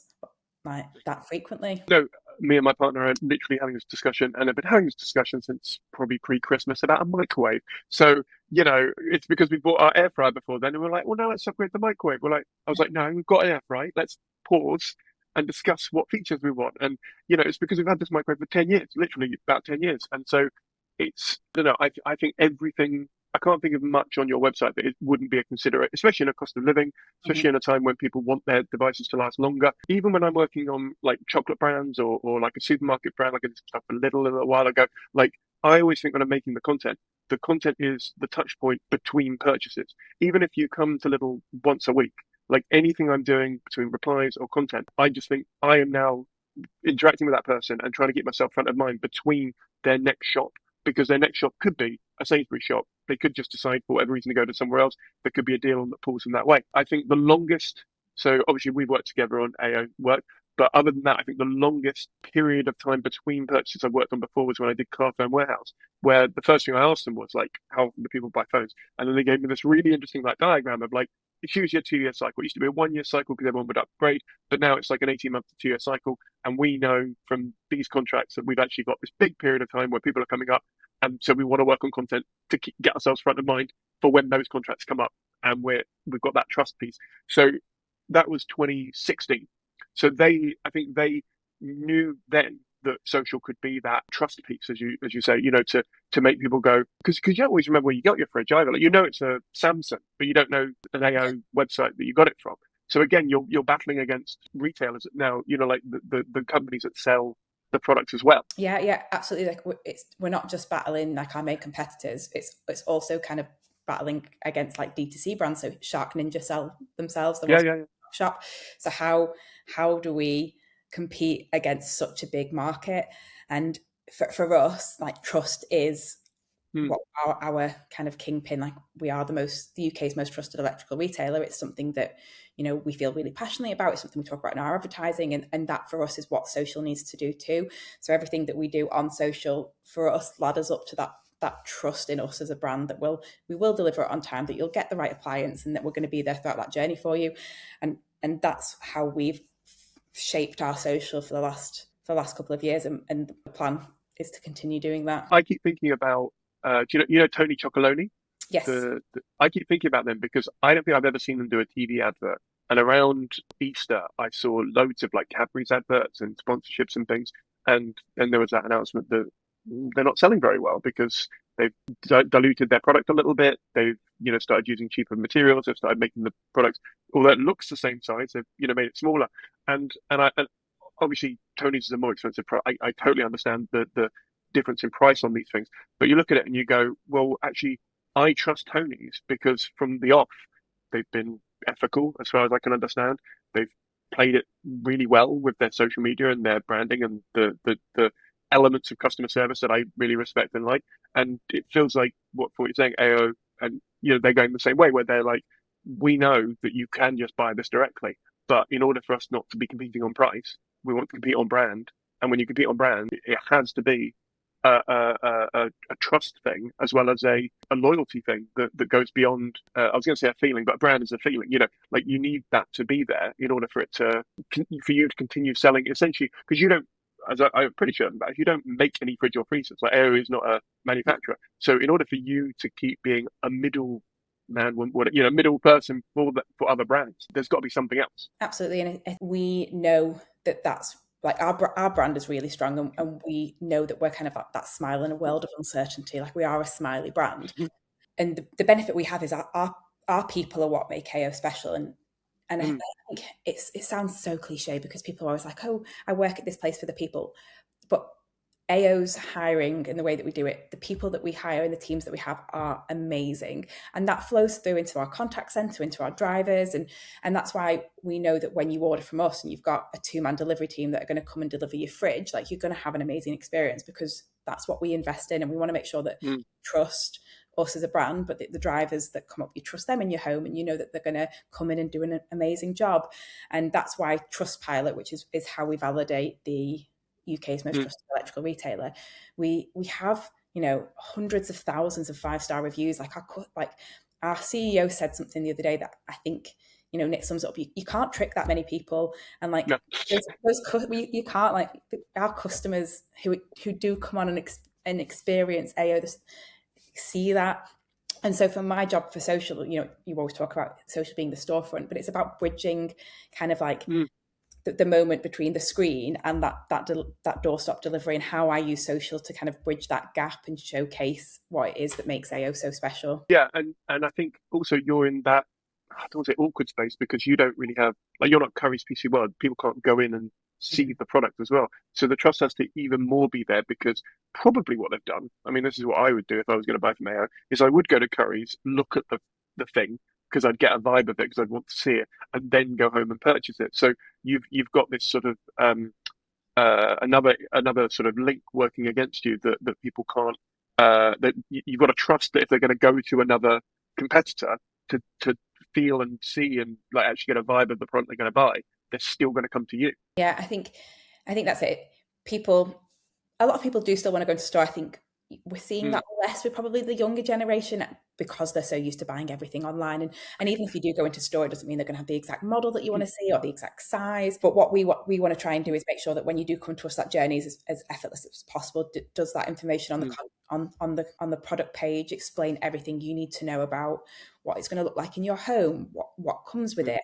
like that frequently. No, me and my partner are literally having this discussion, and have been having this discussion since probably pre-Christmas about a microwave. So, it's because we bought our air fryer before then, and we're like, well, now let's upgrade the microwave. I was like, no, we've got an air fryer. Let's pause and discuss what features we want. And, it's because we've had this microwave for 10 years, literally about 10 years. And so I think everything, I can't think of much on your website that it wouldn't be a considerate, especially in a cost of living, especially in a time when people want their devices to last longer. Even when I'm working on like chocolate brands or like a supermarket brand, like I did some stuff a little while ago, like I always think when I'm making the content is the touch point between purchases. Even if you come to Lidl once a week, like anything I'm doing between replies or content, I just think I am now interacting with that person and trying to get myself front of mind between their next shop, because their next shop could be a Sainsbury's shop. They could just decide for whatever reason to go to somewhere else. There could be a deal that pulls them that way. I think the longest, so obviously we've worked together on AO work, but other than that, I think the longest period of time between purchases I've worked on before was when I did Car Phone Warehouse, where the first thing I asked them was like, how do people buy phones? And then they gave me this really interesting like diagram of like, it's usually a 2-year cycle. It used to be a 1-year cycle because everyone would upgrade, but now it's like an 18-month to 2-year cycle. And we know from these contracts that we've actually got this big period of time where people are coming up. And so we want to work on content to get ourselves front of mind for when those contracts come up. And we've got that trust piece. So that was 2016. So I think they knew then that social could be that trust piece, as you say, to make people go, because you don't always remember where you got your fridge either. Like, it's a Samsung, but you don't know an AO website that you got it from. So again, you're battling against retailers now, like the companies that sell the products as well. Yeah, absolutely. Like we're not just battling like our main competitors. It's also kind of battling against like D2C brands. So Shark Ninja sell themselves. Yeah. Shop. So how do we compete against such a big market? And for us, like trust is what our kind of kingpin. Like we are the UK's most trusted electrical retailer. It's something that we feel really passionately about. It's something we talk about in our advertising, and that for us is what social needs to do too. So everything that we do on social for us ladders up to that trust in us as a brand, that we will deliver it on time, that you'll get the right appliance, and that we're going to be there throughout that journey for you. And that's how we've shaped our social for the last couple of years, and the plan is to continue doing that. I keep thinking about do you know Tony Chocolonely? Yes. I keep thinking about them because I don't think I've ever seen them do a TV advert. And around Easter, I saw loads of like Cadbury's adverts and sponsorships and things. And then there was that announcement that they're not selling very well because they've diluted their product a little bit. They've started using cheaper materials. They've started making the product, although it looks the same size, they've made it smaller. And obviously Tony's is a more expensive product. I totally understand the difference in price on these things, but you look at it and you go, well, actually, I trust Tony's because from the off, they've been ethical as far as I can understand. They've played it really well with their social media and their branding and the elements of customer service that I really respect and like. And it feels like what you're saying, AO, and they're going the same way, where they're like, we know that you can just buy this directly, but in order for us not to be competing on price, we want to compete on brand. And when you compete on brand, it has to be a trust thing as well as a loyalty thing that goes beyond. I was going to say a feeling, but a brand is a feeling. Like you need that to be there in order for you to continue selling. Essentially, because you don't, as I'm pretty sure about, you don't make any fridge or freezers. Like Aero is not a manufacturer, so in order for you to keep being a middle person for other brands, there's got to be something else. Absolutely, and we know that's. Like our brand is really strong, and we know that we're kind of that smile in a world of uncertainty. Like we are a smiley brand, and the benefit we have is our people are what make AO special. And I think it sounds so cliche because people are always like, "Oh, I work at this place for the people," but AO's hiring and the way that we do it, the people that we hire and the teams that we have are amazing. And that flows through into our contact center, into our drivers. And that's why we know that when you order from us and you've got a 2-man delivery team that are going to come and deliver your fridge, like you're going to have an amazing experience because that's what we invest in. And we want to make sure that trust us as a brand, but the drivers that come up, you trust them in your home and you know that they're going to come in and do an amazing job. And that's why Trustpilot, which is how we validate the UK's most trusted electrical retailer, we have, hundreds of thousands of 5-star reviews. Like our CEO said something the other day that I think, Nick sums up. You can't trick that many people, and like No. you can't, like, our customers who do come on and experience AO, see that. And so for my job for social, you always talk about social being the storefront, but it's about bridging kind of like the moment between the screen and that doorstop delivery, and how I use social to kind of bridge that gap and showcase what it is that makes AO so special. Yeah, and I think also you're in that, I don't want to say awkward space, because you don't really have, like, you're not Curry's PC World. People can't go in and see the product as well. So the trust has to even more be there, because probably what they've done, I mean, this is what I would do if I was going to buy from AO, is I would go to Curry's, look at the thing, because I'd get a vibe of it, because I'd want to see it, and then go home and purchase it. So you've got this sort of another sort of link working against you, that people can't, that you've got to trust that if they're going to go to another competitor to feel and see and like actually get a vibe of the product they're going to buy, they're still going to come to you. Yeah, I think that's it. A lot of people do still want to go into store. I think we're seeing that less with probably the younger generation, because they're so used to buying everything online. And even if you do go into store, it doesn't mean they're going to have the exact model that you want to see or the exact size. But what we want to try and do is make sure that when you do come to us, that journey is as effortless as possible. Does that information on the product page explain everything you need to know about what it's going to look like in your home, what comes with it,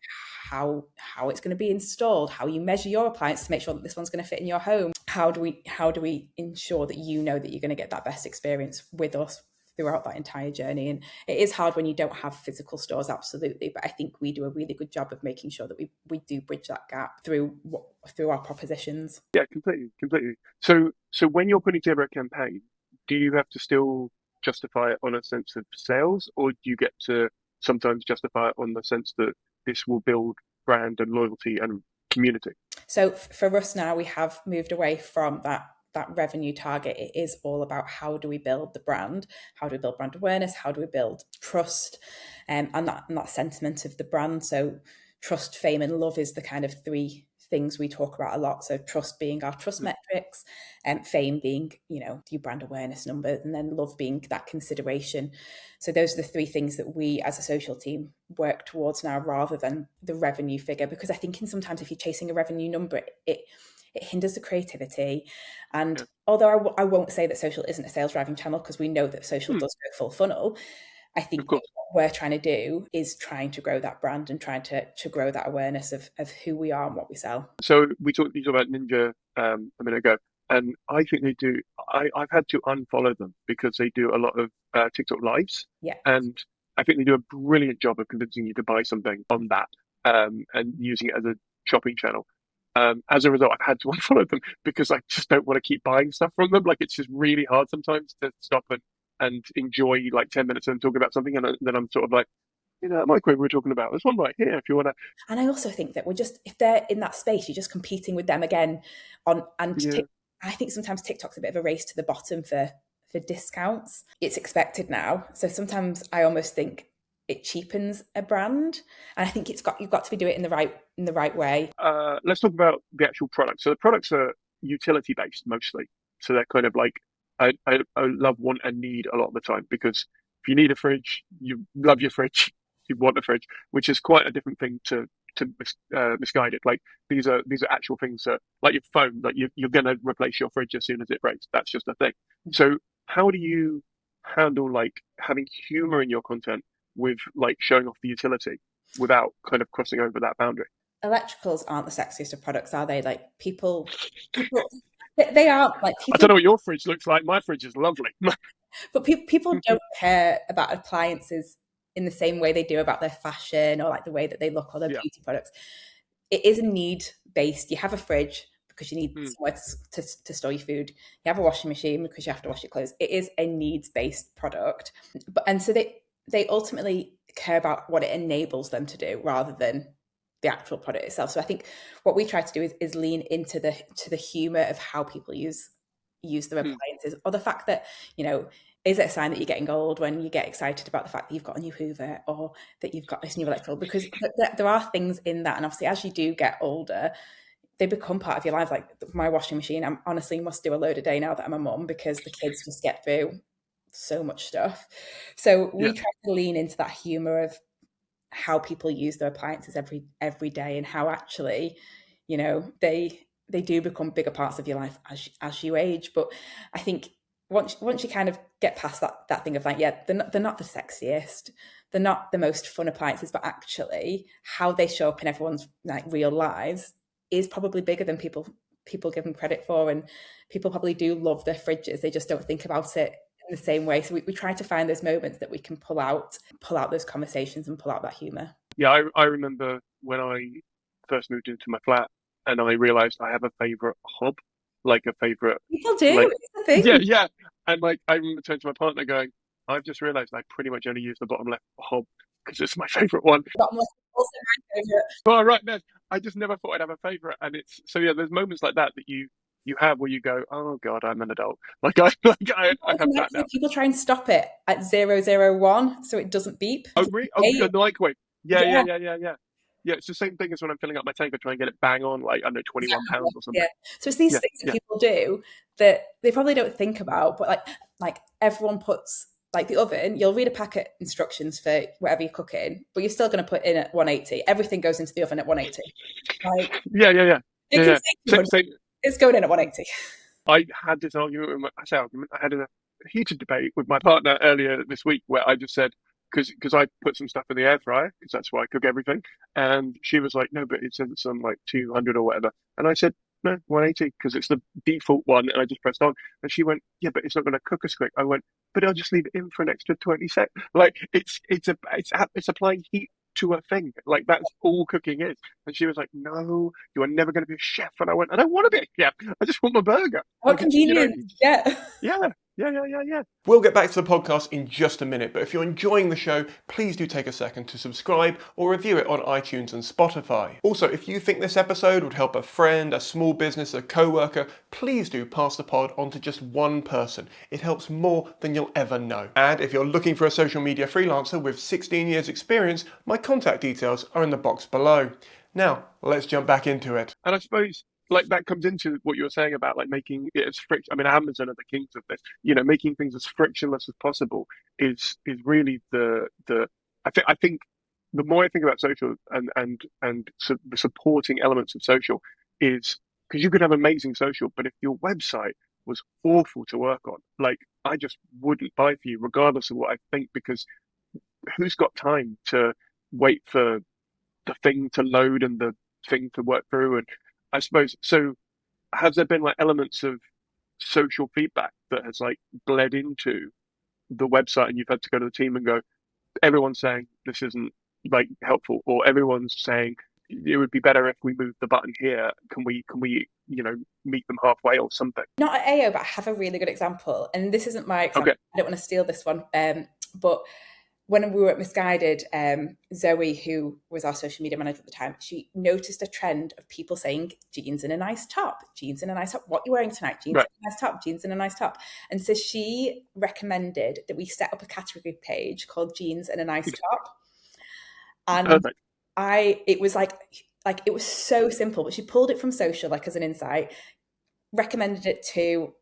how it's going to be installed, how you measure your appliance to make sure that this one's going to fit in your home. How do we ensure that you know that you're going to get that best experience with us throughout that entire journey? And it is hard when you don't have physical stores, absolutely, but I think we do a really good job of making sure that we do bridge that gap through our propositions. Yeah, completely. So when you're putting together a campaign, do you have to still justify it on a sense of sales, or do you get to sometimes justify it on the sense that this will build brand and loyalty and community? So for us now, we have moved away from that revenue target. It is all about how do we build the brand, how do we build brand awareness, how do we build trust, and that sentiment of the brand. So trust, fame, and love is the kind of three things we talk about a lot. So trust being our trust metrics, and fame being, your brand awareness number, and then love being that consideration. So those are the three things that we as a social team work towards now, rather than the revenue figure, because I think sometimes if you're chasing a revenue number, it hinders the creativity. And although I won't say that social isn't a sales driving channel, because we know that social does go full funnel, I think what we're trying to do is trying to grow that brand and trying to grow that awareness of who we are and what we sell. So you talked about Ninja a minute ago, and I think they do. I've had to unfollow them because they do a lot of TikTok lives, and I think they do a brilliant job of convincing you to buy something on that, and using it as a shopping channel. As a result, I've had to unfollow them because I just don't want to keep buying stuff from them. Like, it's just really hard sometimes to stop and enjoy like 10 minutes of them talking about something, and then I'm sort of like, that microwave we were talking about, there's one right here if you want to. And I also think that if they're in that space, you're just competing with them again I think sometimes TikTok's a bit of a race to the bottom for discounts. It's expected now. So sometimes I almost think it cheapens a brand. And I think you've got to be doing it in the right way. Let's talk about the actual products. So the products are utility based mostly. So they're kind of like, I love, want, and need a lot of the time, because if you need a fridge, you love your fridge, you want a fridge, which is quite a different thing to Missguided. Like, these are actual things that, like your phone, like you're going to replace your fridge as soon as it breaks. That's just a thing. So how do you handle like having humor in your content with like showing off the utility without kind of crossing over that boundary? Electricals aren't the sexiest of products, are they? Like people they aren't like people. I don't know what your fridge looks like. My fridge is lovely. But people don't care about appliances in the same way they do about their fashion or like the way that they look or their beauty products. It is a need based. You have a fridge because you need somewhere to store your food. You have a washing machine because you have to wash your clothes. It is a needs based product, and so they ultimately care about what it enables them to do rather than the actual product itself. So I think what we try to do is lean into the humor of how people use their appliances, or the fact that is it a sign that you're getting old when you get excited about the fact that you've got a new Hoover or that you've got this new electrical? Because there are things in that, and obviously as you do get older, they become part of your life. Like my washing machine, I honestly must do a load a day now that I'm a mum, because the kids just get through so much stuff. So we Yeah. try to lean into that humor of how people use their appliances every day, and how actually, they do become bigger parts of your life as you age. But I think once you kind of get past that thing of like, yeah, they're not the sexiest, they're not the most fun appliances, but actually how they show up in everyone's like real lives is probably bigger than people give them credit for. And people probably do love their fridges, they just don't think about it in the same way. So we try to find those moments that we can pull out those conversations and pull out that humor. Yeah, I remember when I first moved into my flat and I realized I have a favorite hob, like a favorite, People do, like, it's the thing. yeah, yeah. And like, I remember turning to my partner going, I've just realized I pretty much only use the bottom left hob because it's my favorite one. But I'm also my favorite. Well, right, no, I just never thought I'd have a favorite. And it's, so yeah, there's moments like that you have where you go, oh God, I'm an adult. I have that now. People try and stop it at 001 so it doesn't beep. Oh, really? Oh, Hey, the microwave. Yeah, yeah, yeah, yeah, yeah, yeah. Yeah, it's the same thing as when I'm filling up my tank. I try and get it bang on, like, I don't know, 21 pounds or yeah. something. So it's these Yeah, things that yeah. people do that they probably don't think about, but like everyone puts, like the oven, you'll read a packet instructions for whatever you're cooking, but you're still going to put in at 180. Everything goes into the oven at 180. Like Yeah, yeah, yeah. it Yeah, can yeah. say Same, 200, same. it's going in at 180. I had this argument with I say argument. I had a heated debate with my partner earlier this week where I just said because I put some stuff in the air fryer because that's why I cook everything, and she was like, "No, but it says it's on like 200 or whatever," and I said, "No, 180 because it's the default one," and I just pressed on, and she went, "Yeah, but it's not going to cook as quick." I went, "But I'll just leave it in for an extra 20 seconds." Like it's applying heat to a thing. Like that's all cooking is. And she was like, "No, you are never going to be a chef." And I went, "I don't want to be a chef. I just want my burger." What Like it's, convenience. Yeah. yeah, yeah, yeah, yeah, yeah. We'll get back to the podcast in just a minute, but if you're enjoying the show, please do take a second to subscribe or review it on iTunes and Spotify. Also, if you think this episode would help a friend, a small business, a co-worker, please do pass the pod on to just one person. It helps more than you'll ever know. And if you're looking for a social media freelancer with 16 years experience, my contact details are in the box below. Now, let's jump back into it. And I suppose like that comes into what you were saying about like making it as friction. I mean, Amazon are the kings of this. Making things as frictionless as possible is really the. I think the more I think about social and the supporting elements of social is because you could have amazing social, but if your website was awful to work on, like I just wouldn't buy for you, regardless of what I think, because who's got time to wait for the thing to load and the thing to work through? And I suppose so. Has there been like elements of social feedback that has like bled into the website, and you've had to go to the team and go, everyone's saying this isn't like helpful, or everyone's saying it would be better if we moved the button here. Can we meet them halfway or something? Not at AO, but I have a really good example. And this isn't my example. Okay. I don't want to steal this one. But when we were at Missguided, Zoe, who was our social media manager at the time, she noticed a trend of people saying jeans in a nice top, jeans in a nice top. What are you wearing tonight? Jeans Right. in a nice top, jeans in a nice top. And so she recommended that we set up a category page called jeans in a nice top. And Perfect. it was like it was so simple, but she pulled it from social, like as an insight, recommended it to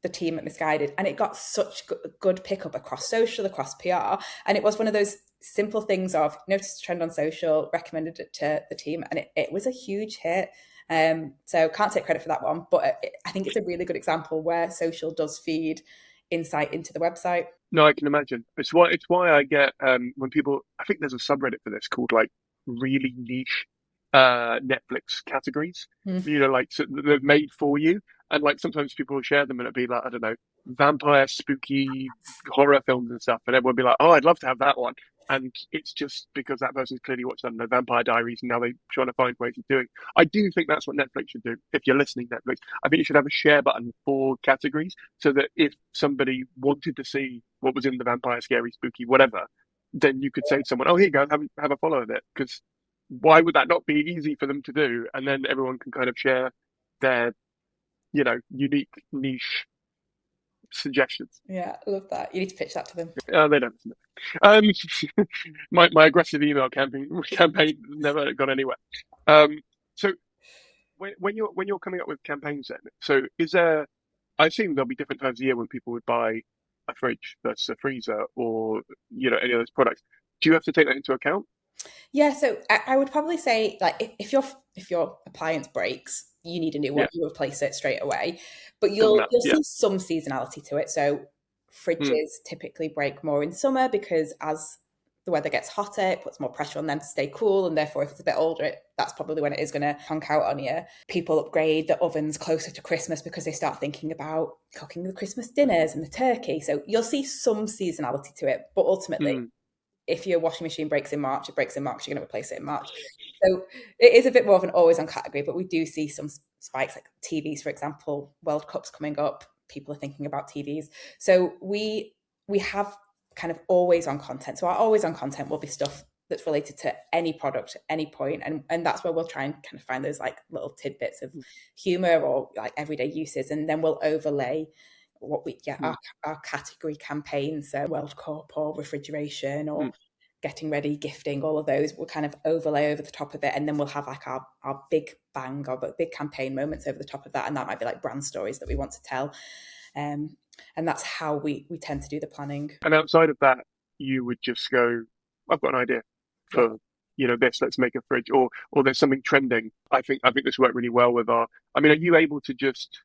the team at Missguided, and it got such good pickup across social, across PR. And it was one of those simple things of noticed a trend on social, recommended it to the team, and it was a huge hit. So can't take credit for that one, but I think it's a really good example where social does feed insight into the website. No, I can imagine. It's why I get when people. I think there's a subreddit for this called like really niche Netflix categories. Like so they're made for you, and like sometimes people will share them, and it'll be like I don't know, vampire, spooky horror films and stuff, and everyone will be like, "Oh, I'd love to have that one." And it's just because that person's clearly watched, I don't know, Vampire Diaries, and now they're trying to find ways of doing. I do think that's what Netflix should do. If you're listening, Netflix, I think you should have a share button for categories, so that if somebody wanted to see what was in the vampire, scary, spooky, whatever, then you could say to someone, "Oh, here you go, have a follow of it." Because why would that not be easy for them to do? And then everyone can kind of share their, unique niche suggestions. Yeah, I love that. You need to pitch that to them. They don't listen. My aggressive email campaign never got anywhere. So when you're coming up with campaigns, then, so is there? I assume there'll be different times of year when people would buy a fridge versus a freezer, or any of those products. Do you have to take that into account? Yeah, so I would probably say like if your appliance breaks, you need a new one, Yeah, you replace it straight away. But doesn't you'll matter. you'll Yeah. see some seasonality to it. So Mm, fridges typically break more in summer because as the weather gets hotter, it puts more pressure on them to stay cool, and therefore if it's a bit older, that's probably when it is going to honk out on you. People upgrade the ovens closer to Christmas because they start thinking about cooking the Christmas dinners and the turkey. So you'll see some seasonality to it, but ultimately mm, if your washing machine breaks in March, it breaks in March, you're going to replace it in March. So it is a bit more of an always on category, but we do see some spikes like TVs, for example, World Cup's coming up. People are thinking about TVs. So we have kind of always on content. So our always on content will be stuff that's related to any product at any point. And that's where we'll try and kind of find those like little tidbits of humor or like everyday uses. And then we'll overlay what we get mm, our category campaigns, so World Cup or refrigeration or mm. getting ready, gifting, all of those will kind of overlay over the top of it. And then we'll have like our big bang or big campaign moments over the top of that. And that might be like brand stories that we want to tell. And that's how we tend to do the planning. And outside of that, you would just go, I've got an idea Yeah. for this. Let's make a fridge, or there's something trending. I think this worked really well with our. I mean, are you able to just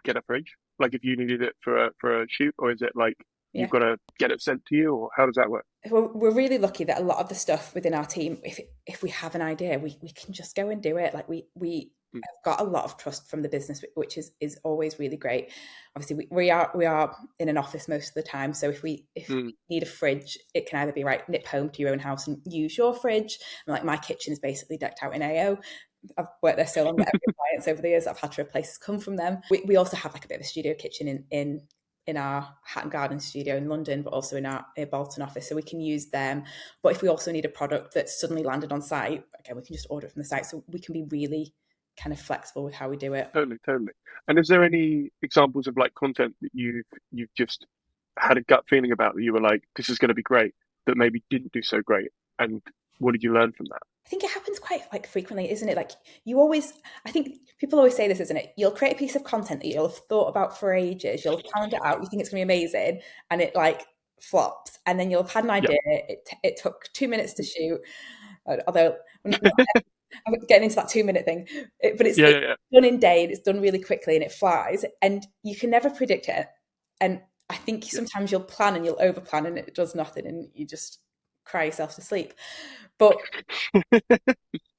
get a fridge, like if you needed it for a shoot, or is it like Yeah. you've got to get it sent to you, or how does that work? We're really lucky that a lot of the stuff within our team, if we have an idea, we can just go and do it. Like we Mm, have got a lot of trust from the business, which is always really great. Obviously, we are in an office most of the time, so if we mm, need a fridge, it can either be right, nip home to your own house and use your fridge. And like my kitchen is basically decked out in AO. I've worked there so long that every clients over the years I've had to replace has come from them. We also have like a bit of a studio kitchen in our Hatton Garden studio in London, but also in our Bolton office, so we can use them. But if we also need a product that's suddenly landed on site, again, we can just order it from the site. So we can be really kind of flexible with how we do it. totally, totally. And is there any examples of like content that you've just had a gut feeling about that you were like, this is going to be great, that maybe didn't do so great, and what did you learn from that? I think it happens quite like frequently, isn't it? Like I think people always say this, isn't it? You'll create a piece of content that you'll have thought about for ages. You'll have planned it out. You think it's going to be amazing, and it like flops. And then you'll have had an Yeah, idea. It took 2 minutes to shoot, although I'm getting into that 2 minute thing, but yeah, it's yeah, done in day and it's done really quickly and it flies, and you can never predict it. And I think yeah, sometimes you'll plan and you'll over plan and it does nothing, and you just cry yourself to sleep. But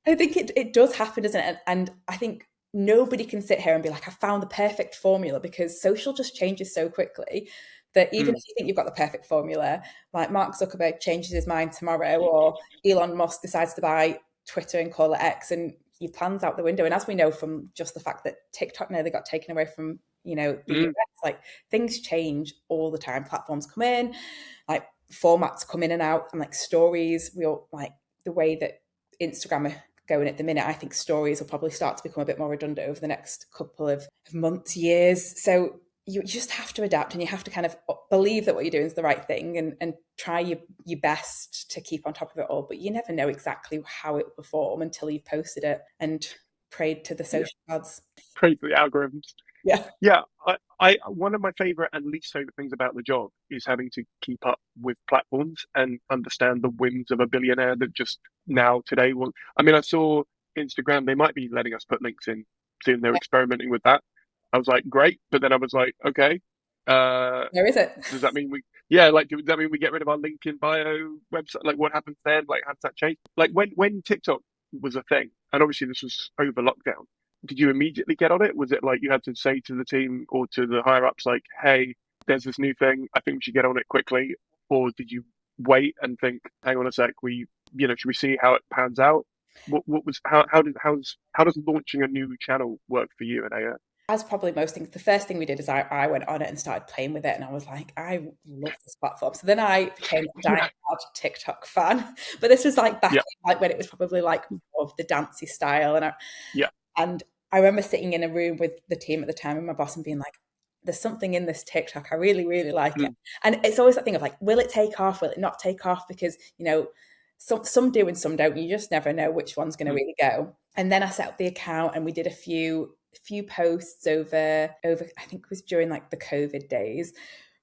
I think it does happen, doesn't it? And I think nobody can sit here and be like, I found the perfect formula, because social just changes so quickly that even mm, if you think you've got the perfect formula, like Mark Zuckerberg changes his mind tomorrow, or Elon Musk decides to buy Twitter and call it X, and your plans out the window. And as we know from just the fact that TikTok nearly got taken away from, the mm, US, like things change all the time. Platforms come in, like formats come in and out, and like stories, we all like the way that Instagram are going at the minute. I think stories will probably start to become a bit more redundant over the next couple of months, years. So you just have to adapt, and you have to kind of believe that what you're doing is the right thing, and try your best to keep on top of it all. But you never know exactly how it will perform until you've posted it and prayed to the yeah. social gods. Pray for the algorithms. Yeah. Yeah, I one of my favorite and least favorite things about the job is having to keep up with platforms and understand the whims of a billionaire that just now today will. I mean, I saw Instagram; they might be letting us put links in soon. They're experimenting with that. I was like, great, but then I was like, okay, Where is it? does that mean we? Yeah, like does that mean we get rid of our link in bio website? Like, what happens then? Like, how does that change? Like when TikTok was a thing, and obviously this was over lockdown, did you immediately get on it? Was it like you had to say to the team or to the higher ups, like, hey, there's this new thing, I think we should get on it quickly? Or did you wait and think, hang on a sec, should we see how it pans out? What was how does launching a new channel work for you in AO? As probably most things, the first thing we did is I went on it and started playing with it, and I was like, I love this platform. So then I became a Yeah, diehard TikTok fan. But this was like back yeah, in, like when it was probably like more of the dancey style, yeah. and I remember sitting in a room with the team at the time and my boss and being like, there's something in this TikTok. I really, really like it. Mm, And it's always that thing of like, will it take off? Will it not take off? Because, some do and some don't. You just never know which one's going to mm. really go. And then I set up the account and we did a few posts over, I think it was during like the COVID days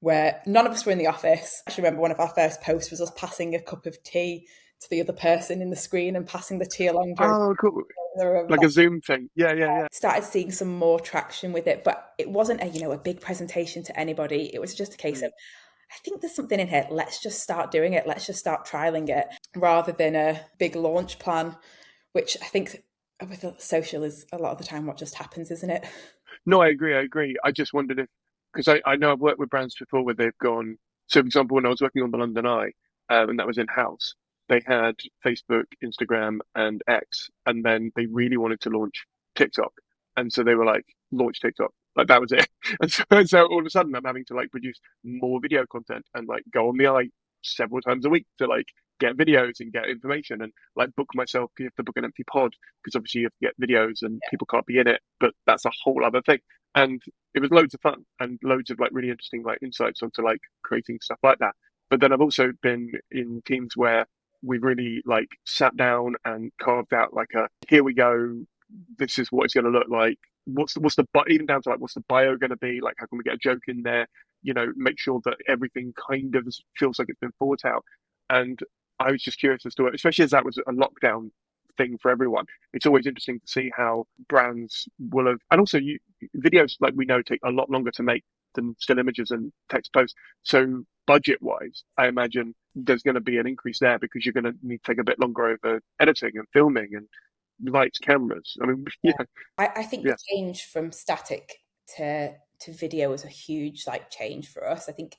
where none of us were in the office. I actually remember one of our first posts was us passing a cup of tea to the other person in the screen and passing the tea along during. Oh, cool. I remember Like that. a Zoom thing. Yeah, yeah, yeah. Started seeing some more traction with it, but it wasn't a big presentation to anybody. It was just a case Mm. of, I think there's something in here. Let's just start doing it. Let's just start trialing it rather than a big launch plan, which I think with social is a lot of the time what just happens, isn't it? No, I agree. I agree. I just wondered if, because I know I've worked with brands before where they've gone. So, for example, when I was working on the London Eye, and that was in-house, they had Facebook, Instagram, and X, and then they really wanted to launch TikTok, and so they were like, launch TikTok, like that was it. And so all of a sudden, I'm having to like produce more video content and like go on the Eye several times a week to like get videos and get information and like book myself. You have to book an empty pod because obviously you have to get videos and people can't be in it, but that's a whole other thing. And it was loads of fun and loads of like really interesting like insights onto like creating stuff like that. But then I've also been in teams where we've really like sat down and carved out like a here we go, this is what it's going to look like. What's the even down to like what's the bio going to be like? How can we get a joke in there? Make sure that everything kind of feels like it's been thought out. And I was just curious as to, especially as that was a lockdown thing for everyone. It's always interesting to see how brands will have, and also videos like we know take a lot longer to make than still images and text posts. So budget wise, I imagine there's going to be an increase there because you're going to need to take a bit longer over editing and filming and lights, cameras. I mean, yeah, I think the yes. change from static to video was a huge like change for us. I think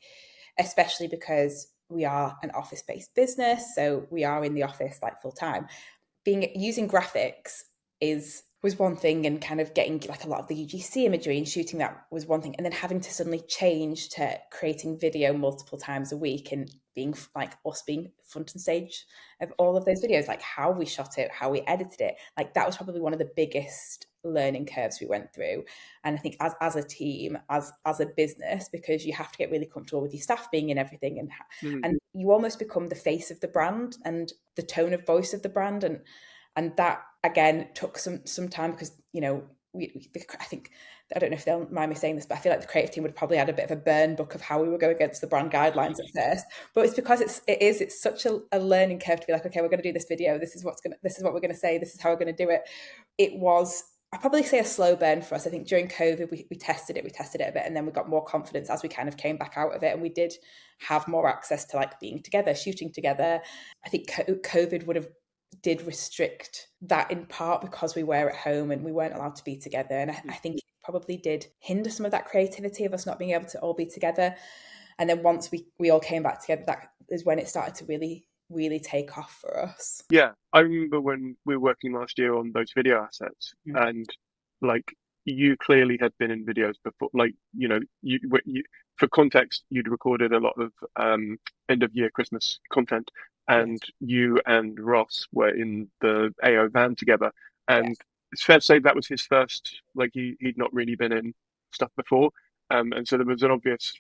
especially because we are an office-based business, so we are in the office like full time. Using graphics was one thing, and kind of getting like a lot of the UGC imagery and shooting that was one thing, and then having to suddenly change to creating video multiple times a week and being like us being front and stage of all of those videos, like how we shot it, how we edited it, like that was probably one of the biggest learning curves we went through. And I think as a team, as a business, because you have to get really comfortable with your staff being in everything, Mm. and you almost become the face of the brand and the tone of voice of the brand, and that again took some time because I think, I don't know if they'll mind me saying this, but I feel like the creative team would probably had a bit of a burn book of how we would go against the brand guidelines at first. But it's because it's such a learning curve to be like, okay, we're going to do this video. This is what we're going to say. This is how we're going to do it. It was, I'd probably say, a slow burn for us. I think during COVID, we tested it a bit, and then we got more confidence as we kind of came back out of it, and we did have more access to like being together, shooting together. I think COVID did restrict that in part because we were at home and we weren't allowed to be together. And I think it probably did hinder some of that creativity of us not being able to all be together. And then once we all came back together, that is when it started to really, really take off for us. Yeah, I remember when we were working last year on those video assets, Mm. and like you clearly had been in videos before. Like for context, you'd recorded a lot of end of year Christmas content, and Yes. you and Ross were in the AO van together. And Yes. it's fair to say that was his first. Like he'd not really been in stuff before, and so there was an obvious,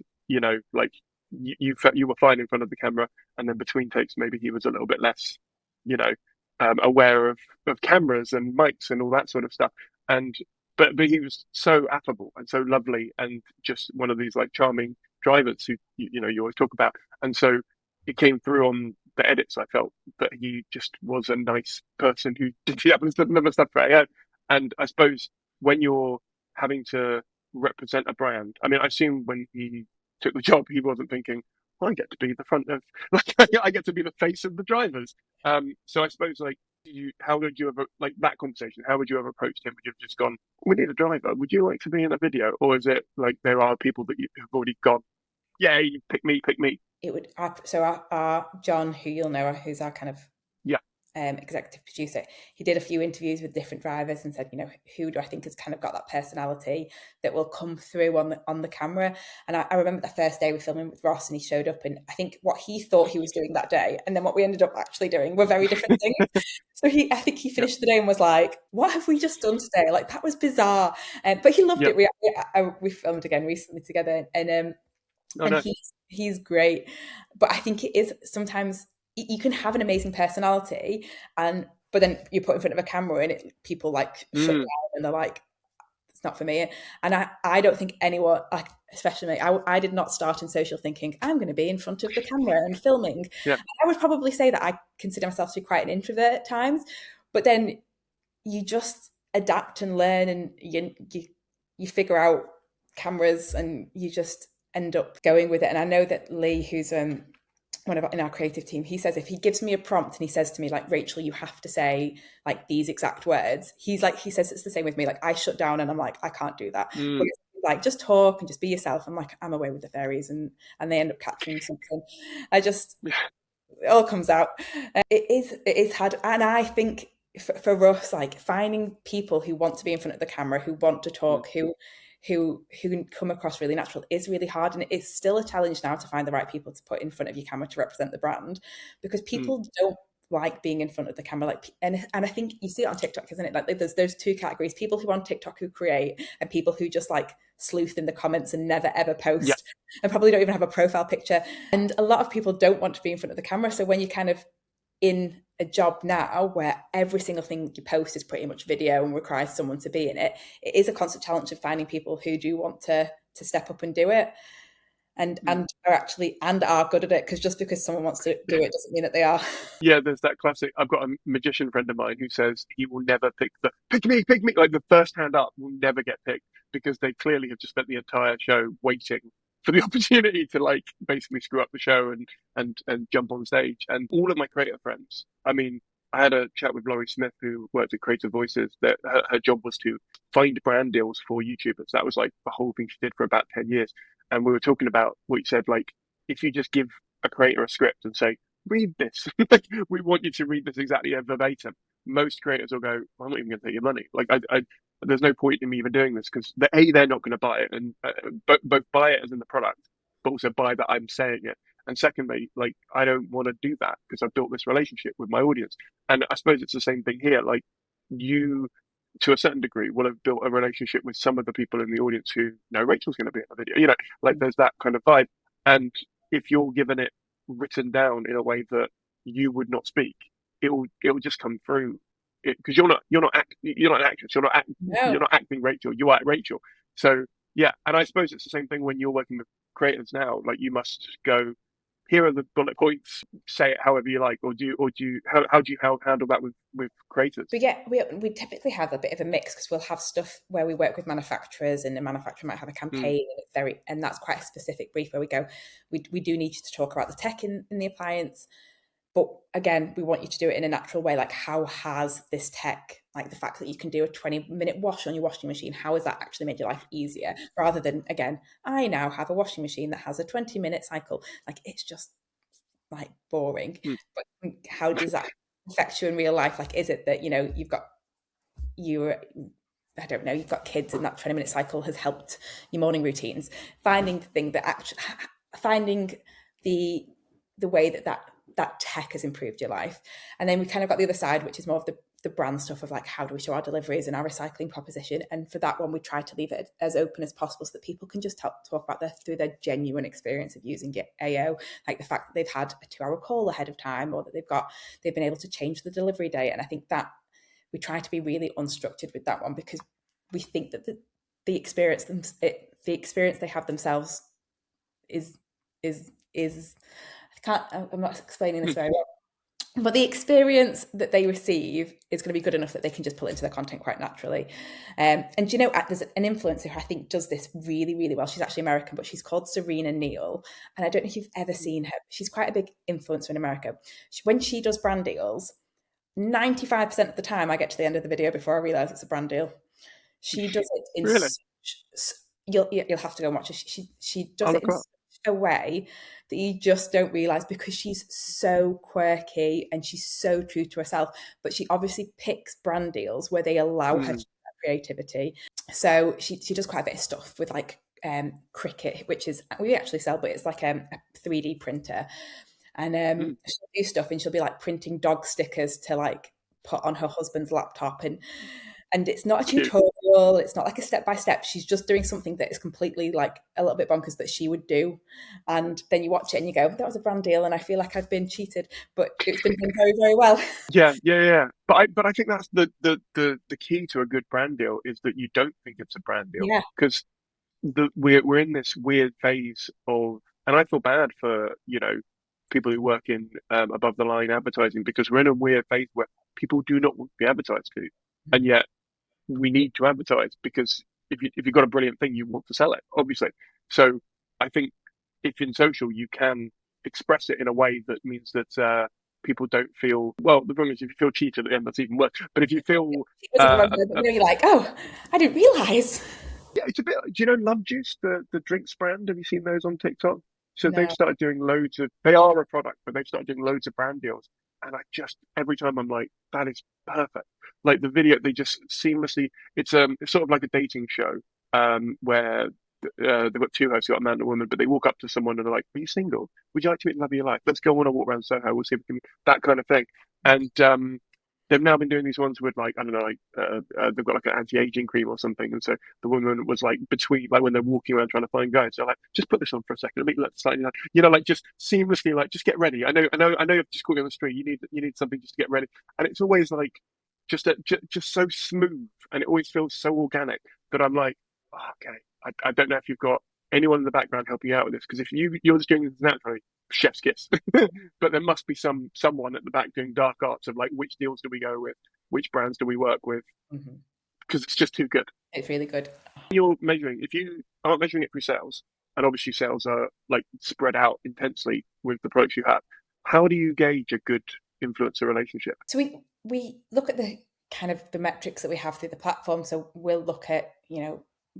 like you were fine in front of the camera, and then between takes maybe he was a little bit less, you know, aware of cameras and mics and all that sort of stuff. And but he was so affable and so lovely and just one of these like charming drivers who you always talk about. And so it came through on the edits. I felt that he just was a nice person who did the other stuff for AO. And I suppose when you're having to represent a brand, I mean, I assume when he took the job, he wasn't thinking, I get to be the front of, like, I get to be the face of the drivers. So I suppose, like, how would you ever, like, that conversation, how would you have approached him? Would you have just gone, we need a driver. Would you like to be in a video? Or is it like there are people that you have already gone, yay, pick me, pick me? It would, so our John, who you'll know, who's our kind of Yeah. executive producer, he did a few interviews with different drivers and said, who do I think has kind of got that personality that will come through on the camera? And I remember the first day we filming with Ross, and he showed up, and I think what he thought he was doing that day and then what we ended up actually doing were very different things. So I think he finished the day and was like, what have we just done today? Like, that was bizarre. But he loved it. We filmed again recently together, and he's great. But I think it is sometimes you can have an amazing personality, but then you put in front of a camera and people like shut down and they're like, it's not for me. And I don't think anyone, like especially me, I did not start in social thinking I'm going to be in front of the camera and filming. Yeah. I would probably say that I consider myself to be quite an introvert at times, but then you just adapt and learn, and you figure out cameras and you just end up going with it. And I know that Lee, who's in our creative team, he says if he gives me a prompt and he says to me like, Rachel, you have to say like these exact words, he says it's the same with me. Like, I shut down and I'm like, I can't do that. But like, just talk and just be yourself. I'm like, I'm away with the fairies, and they end up catching something. It all comes out. It is hard. And I think for us, like finding people who want to be in front of the camera, who want to talk, who can come across really natural is really hard. And it's still a challenge now to find the right people to put in front of your camera to represent the brand, because people don't like being in front of the camera. Like, and I think you see it on TikTok, isn't it? Like there's those two categories: people who on TikTok who create, and people who just like sleuth in the comments and never ever post and probably don't even have a profile picture. And a lot of people don't want to be in front of the camera. So when you kind of in a job now where every single thing you post is pretty much video and requires someone to be in it, it is a constant challenge of finding people who do want to step up and do it and are good at it, because just because someone wants to do it doesn't mean that they are. Yeah, there's that classic. I've got a magician friend of mine who says he will never pick me, like the first hand up will never get picked, because they clearly have just spent the entire show waiting for the opportunity to like basically screw up the show and jump on stage. And all of my creative friends, I mean, I had a chat with Laurie Smith, who worked at Creative Voices, that her job was to find brand deals for YouTubers. That was like the whole thing she did for about 10 years. And we were talking about what you said, like, if you just give a creator a script and say, read this, like, we want you to read this exactly verbatim, most creators will go, well, I'm not even going to take your money. Like, there's no point in me even doing this, because they're not going to buy it, and both buy it as in the product, but also buy that I'm saying it. And secondly, like, I don't want to do that because I've built this relationship with my audience. And I suppose it's the same thing here. Like, you, to a certain degree, will have built a relationship with some of the people in the audience who know Rachel's going to be in the video. Like there's that kind of vibe. And if you're given it written down in a way that you would not speak, it'll just come through. Because you're not an actress. You're not acting Rachel. You are Rachel. So yeah, and I suppose it's the same thing when you're working with creators now. Like, you must go, here are the bullet points, say it however you like, or how do you handle that with creators? But yeah, we typically have a bit of a mix, because we'll have stuff where we work with manufacturers, and the manufacturer might have a campaign and that's quite a specific brief where we go, we do need you to talk about the tech in the appliance. But again, we want you to do it in a natural way. Like, how has this tech, like the fact that you can do a 20-minute wash on your washing machine, how has that actually made your life easier? Rather than, again, I now have a washing machine that has a 20-minute cycle. Like, it's just like boring. But how does that affect you in real life? Like, is it that, you've got kids, and that 20-minute cycle has helped your morning routines? Finding the thing that actually, finding the way that tech has improved your life. And then we kind of got the other side, which is more of the brand stuff of like, how do we show our deliveries and our recycling proposition? And for that one, we try to leave it as open as possible so that people can just talk about through their genuine experience of using it. AO, like the fact that they've had a 2-hour call ahead of time, or that they've been able to change the delivery date. And I think that we try to be really unstructured with that one, because we think that the experience they have themselves is I'm not explaining this very well, but the experience that they receive is going to be good enough that they can just pull it into their content quite naturally. And there's an influencer who I think does this really, really well. She's actually American, but she's called Serena Neal. And I don't know if you've ever seen her. She's quite a big influencer in America. When she does brand deals, 95% of the time I get to the end of the video before I realize it's a brand deal. She does it in really? you'll have to go and watch it. She does it in a way that you just don't realize, because she's so quirky and she's so true to herself. But she obviously picks brand deals where they allow her to do that creativity. So she does quite a bit of stuff with like Cricut, which is, we actually sell, but it's like a 3D printer. And she'll do stuff, and she'll be like printing dog stickers to like put on her husband's laptop, and it's not a tutorial, it's not like a step-by-step. She's just doing something that is completely like a little bit bonkers that she would do. And then you watch it and you go, that was a brand deal and I feel like I've been cheated, but it's been done very, very well. Yeah. But I think that's the key to a good brand deal, is that you don't think it's a brand deal. Yeah. Because we're in this weird phase of, and I feel bad for, people who work in above the line advertising, because we're in a weird phase where people do not want to be advertised to, and yet we need to advertise, because if you've got a brilliant thing, you want to sell it, obviously. So I think if in social you can express it in a way that means that people don't feel, well, the problem is if you feel cheated at the end, that's even worse. But if you feel you're like, oh, I didn't realise. yeah, it's a bit. Do you know Love Juice, the drinks brand? Have you seen those on TikTok? So No. they've started doing loads of. They are a product, but they've started doing loads of brand deals. And I just every time I'm like, that is perfect. Like the video, they just seamlessly. It's sort of like a dating show, where they've got two hosts, they've got a man and a woman, but they walk up to someone and they're like, "Are you single? Would you like to meet the love of your life? Let's go on a walk around Soho. We'll see if we can." That kind of thing. And they've now been doing these ones with like, I don't know, like they've got like an anti-aging cream or something, and so the woman was like between, like when they're walking around trying to find guys, they're like, just put this on for a second, let's slightly, like just seamlessly, like just get ready. I know, you've just caught you on the street. You need something just to get ready, and it's always like just so smooth, and it always feels so organic that I'm like, oh, okay, I don't know if you've got anyone in the background helping you out with this, because if you're just doing this naturally, chef's kiss. But there must be someone at the back doing dark arts of like, which deals do we go with, which brands do we work with, because it's just too good. It's really good. You're measuring, if you aren't measuring it through sales, and obviously sales are like spread out intensely with the products you have, how do you gauge a good influencer relationship? So we look at the kind of the metrics that we have through the platform. So we'll look at,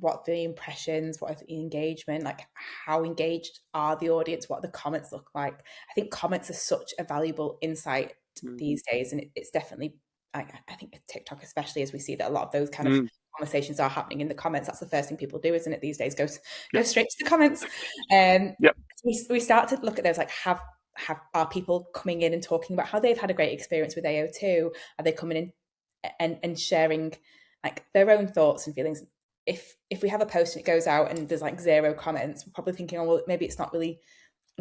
what the impressions, what is the engagement, like how engaged are the audience, what the comments look like. I think comments are such a valuable insight these days, and it's definitely, I think TikTok especially, as we see that a lot of those kind of conversations are happening in the comments. That's the first thing people do, isn't it, these days? Go straight to the comments. We start to look at those, like are people coming in and talking about how they've had a great experience with AO2? Are they coming in and sharing like their own thoughts and feelings? If we have a post and it goes out and there's like 0 comments, we're probably thinking, oh, well, maybe it's not really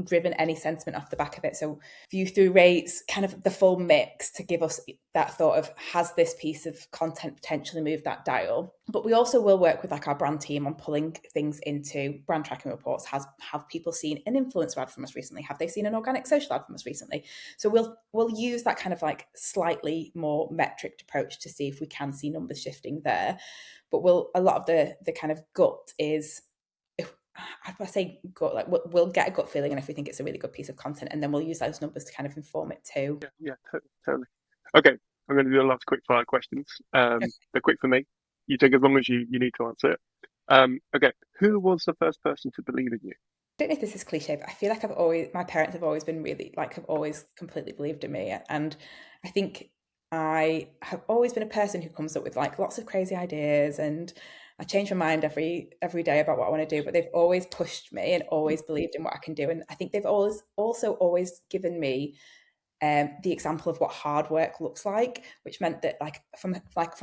driven any sentiment off the back of it. So view through rates, kind of the full mix to give us that thought of, has this piece of content potentially moved that dial? But we also will work with like our brand team on pulling things into brand tracking reports. Have people seen an influencer ad from us recently? Have they seen an organic social ad from us recently? So we'll use that kind of like slightly more metric approach to see if we can see numbers shifting there. But a lot of the kind of gut is, if I say gut, like we'll get a gut feeling, and if we think it's a really good piece of content, and then we'll use those numbers to kind of inform it too. Yeah, totally. Okay, I'm going to do a lot of quick fire questions. They're quick for me. You take as long as you need to answer it. Okay, who was the first person to believe in you? I don't know if this is cliche, but I feel like my parents have always been really, like, have always completely believed in me. And I think I have always been a person who comes up with like lots of crazy ideas, and I change my mind every day about what I want to do, but they've always pushed me and always believed in what I can do. And I think they've always given me the example of what hard work looks like, which meant that from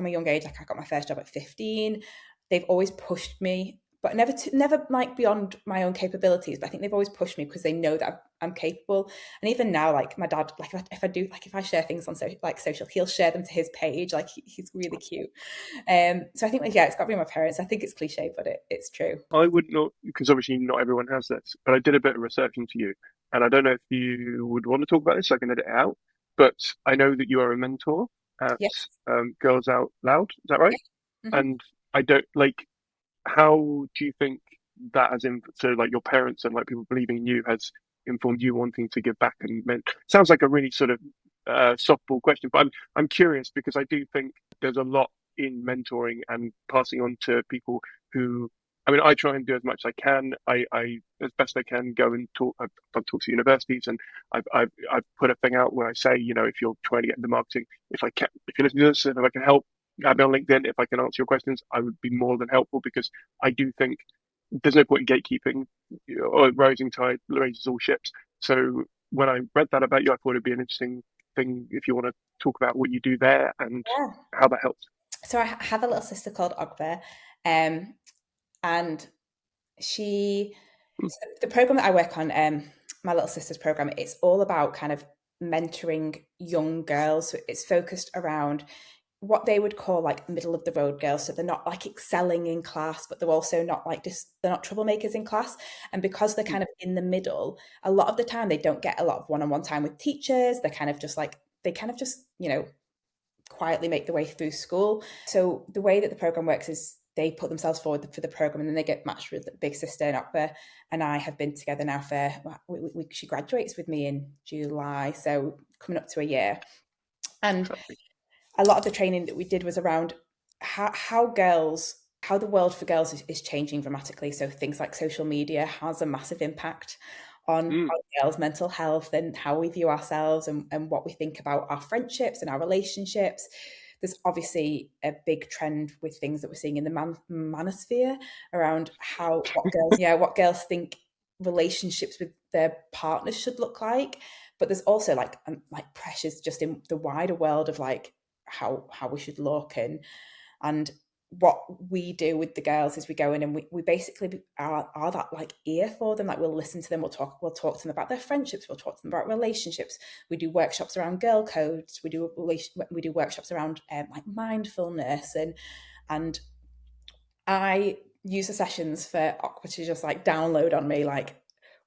a young age, like I got my first job at 15. They've always pushed me, but never like beyond my own capabilities. But I think they've always pushed me because they know that I'm capable. And even now, like my dad, like if I share things on social, he'll share them to his page. Like he's really cute. So I think it's got to be my parents. I think it's cliche, but it's true. I would not, because obviously not everyone has this, but I did a bit of research into you, and I don't know if you would want to talk about this, so I can edit it out. But I know that you are a mentor at Girls Out Loud. Is that right? Yeah. And I don't like. How do you think that so like your parents and like people believing in you has informed you wanting to give back? And sounds like a really sort of softball question, but I'm curious, because I do think there's a lot in mentoring and passing on to people who I mean, I try and do as much as I can. I as best I can go and talk. I've talked to universities, and I've put a thing out where I say, if you're trying to get into marketing, if you're listening to this, and if I can help, add me on LinkedIn. If I can answer your questions, I would be more than helpful, because I do think there's no point in gatekeeping. Or rising tide raises all ships. So when I read that about you, I thought it'd be an interesting thing if you want to talk about what you do there and Yeah. how that helps. So I have a little sister called Ogba, and she the program that I work on, my little sister's program, it's all about kind of mentoring young girls. So it's focused around what they would call like middle of the road girls. So they're not like excelling in class, but they're also not like they're not troublemakers in class. And because they're kind of in the middle, a lot of the time they don't get a lot of one-on-one time with teachers. They're kind of just like, they kind of just, quietly make their way through school. So the way that the program works is they put themselves forward for the program, and then they get matched with big sister and Akbar. And I have been together now for, she graduates with me in July, so coming up to a year. And a lot of the training that we did was around how the world for girls is changing dramatically. So things like social media has a massive impact on Mm. how girls' mental health and how we view ourselves, and what we think about our friendships and our relationships. There's obviously a big trend with things that we're seeing in the manosphere around what girls think relationships with their partners should look like. But there's also like pressures just in the wider world of like how we should look, and what we do with the girls is we go in and we basically are that like ear for them. Like we'll listen to them, we'll talk to them about their friendships, we'll talk to them about relationships. We do workshops around girl codes, we do workshops around like mindfulness, and I use the sessions for Aqua to just like download on me like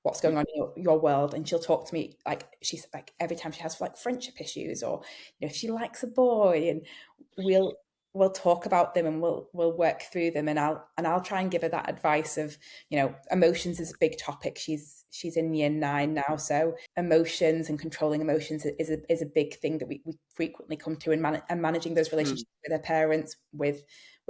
what's going on in your world, and she'll talk to me like she's like every time she has like friendship issues, or if she likes a boy, and we'll talk about them, and we'll work through them, and I'll try and give her that advice of emotions is a big topic. She's in year 9 now, so emotions and controlling emotions is a big thing that we frequently come to, and managing those relationships with her parents, with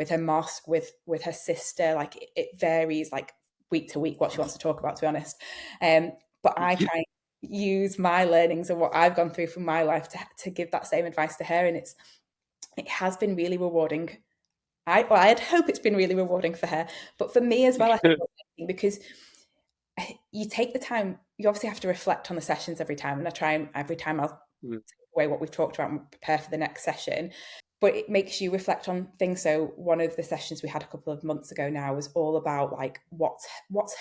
her mosque, with her sister. Like it varies like week to week what she wants to talk about, to be honest. But I try and use my learnings and what I've gone through from my life to give that same advice to her, and it has been really rewarding. I'd hope it's been really rewarding for her, but for me as well, I think, because you take the time, you obviously have to reflect on the sessions every time, and I try every time I'll take away what we've talked about and prepare for the next session. But it makes you reflect on things. So one of the sessions we had a couple of months ago now was all about like what's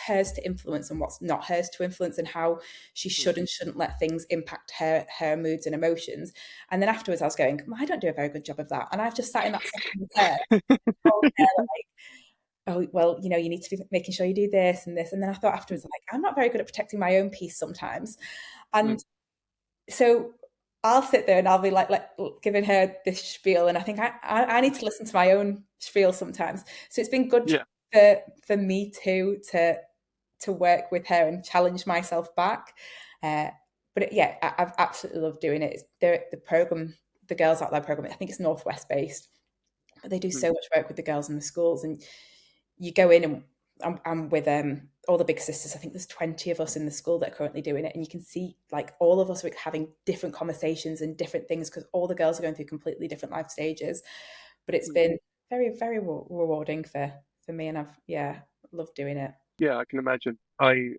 hers to influence and what's not hers to influence, and how she should and shouldn't let things impact her moods and emotions. And then afterwards I was going, I don't do a very good job of that. And I've just sat in that session with her, like, oh, well, you need to be making sure you do this and this. And then I thought afterwards, like, I'm not very good at protecting my own peace sometimes. And so I'll sit there and I'll be like giving her this spiel, and I think I need to listen to my own spiel sometimes. So it's been good for me too to work with her and challenge myself back. But I've absolutely loved doing it. It's the program, the Girls Out Loud program, I think it's Northwest based, but they do so much work with the girls in the schools, and you go in, and I'm with all the big sisters. I think there's 20 of us in the school that are currently doing it, and you can see like all of us are having different conversations and different things, because all the girls are going through completely different life stages. But it's been very, very rewarding for me, and I've loved doing it. Yeah, I can imagine. I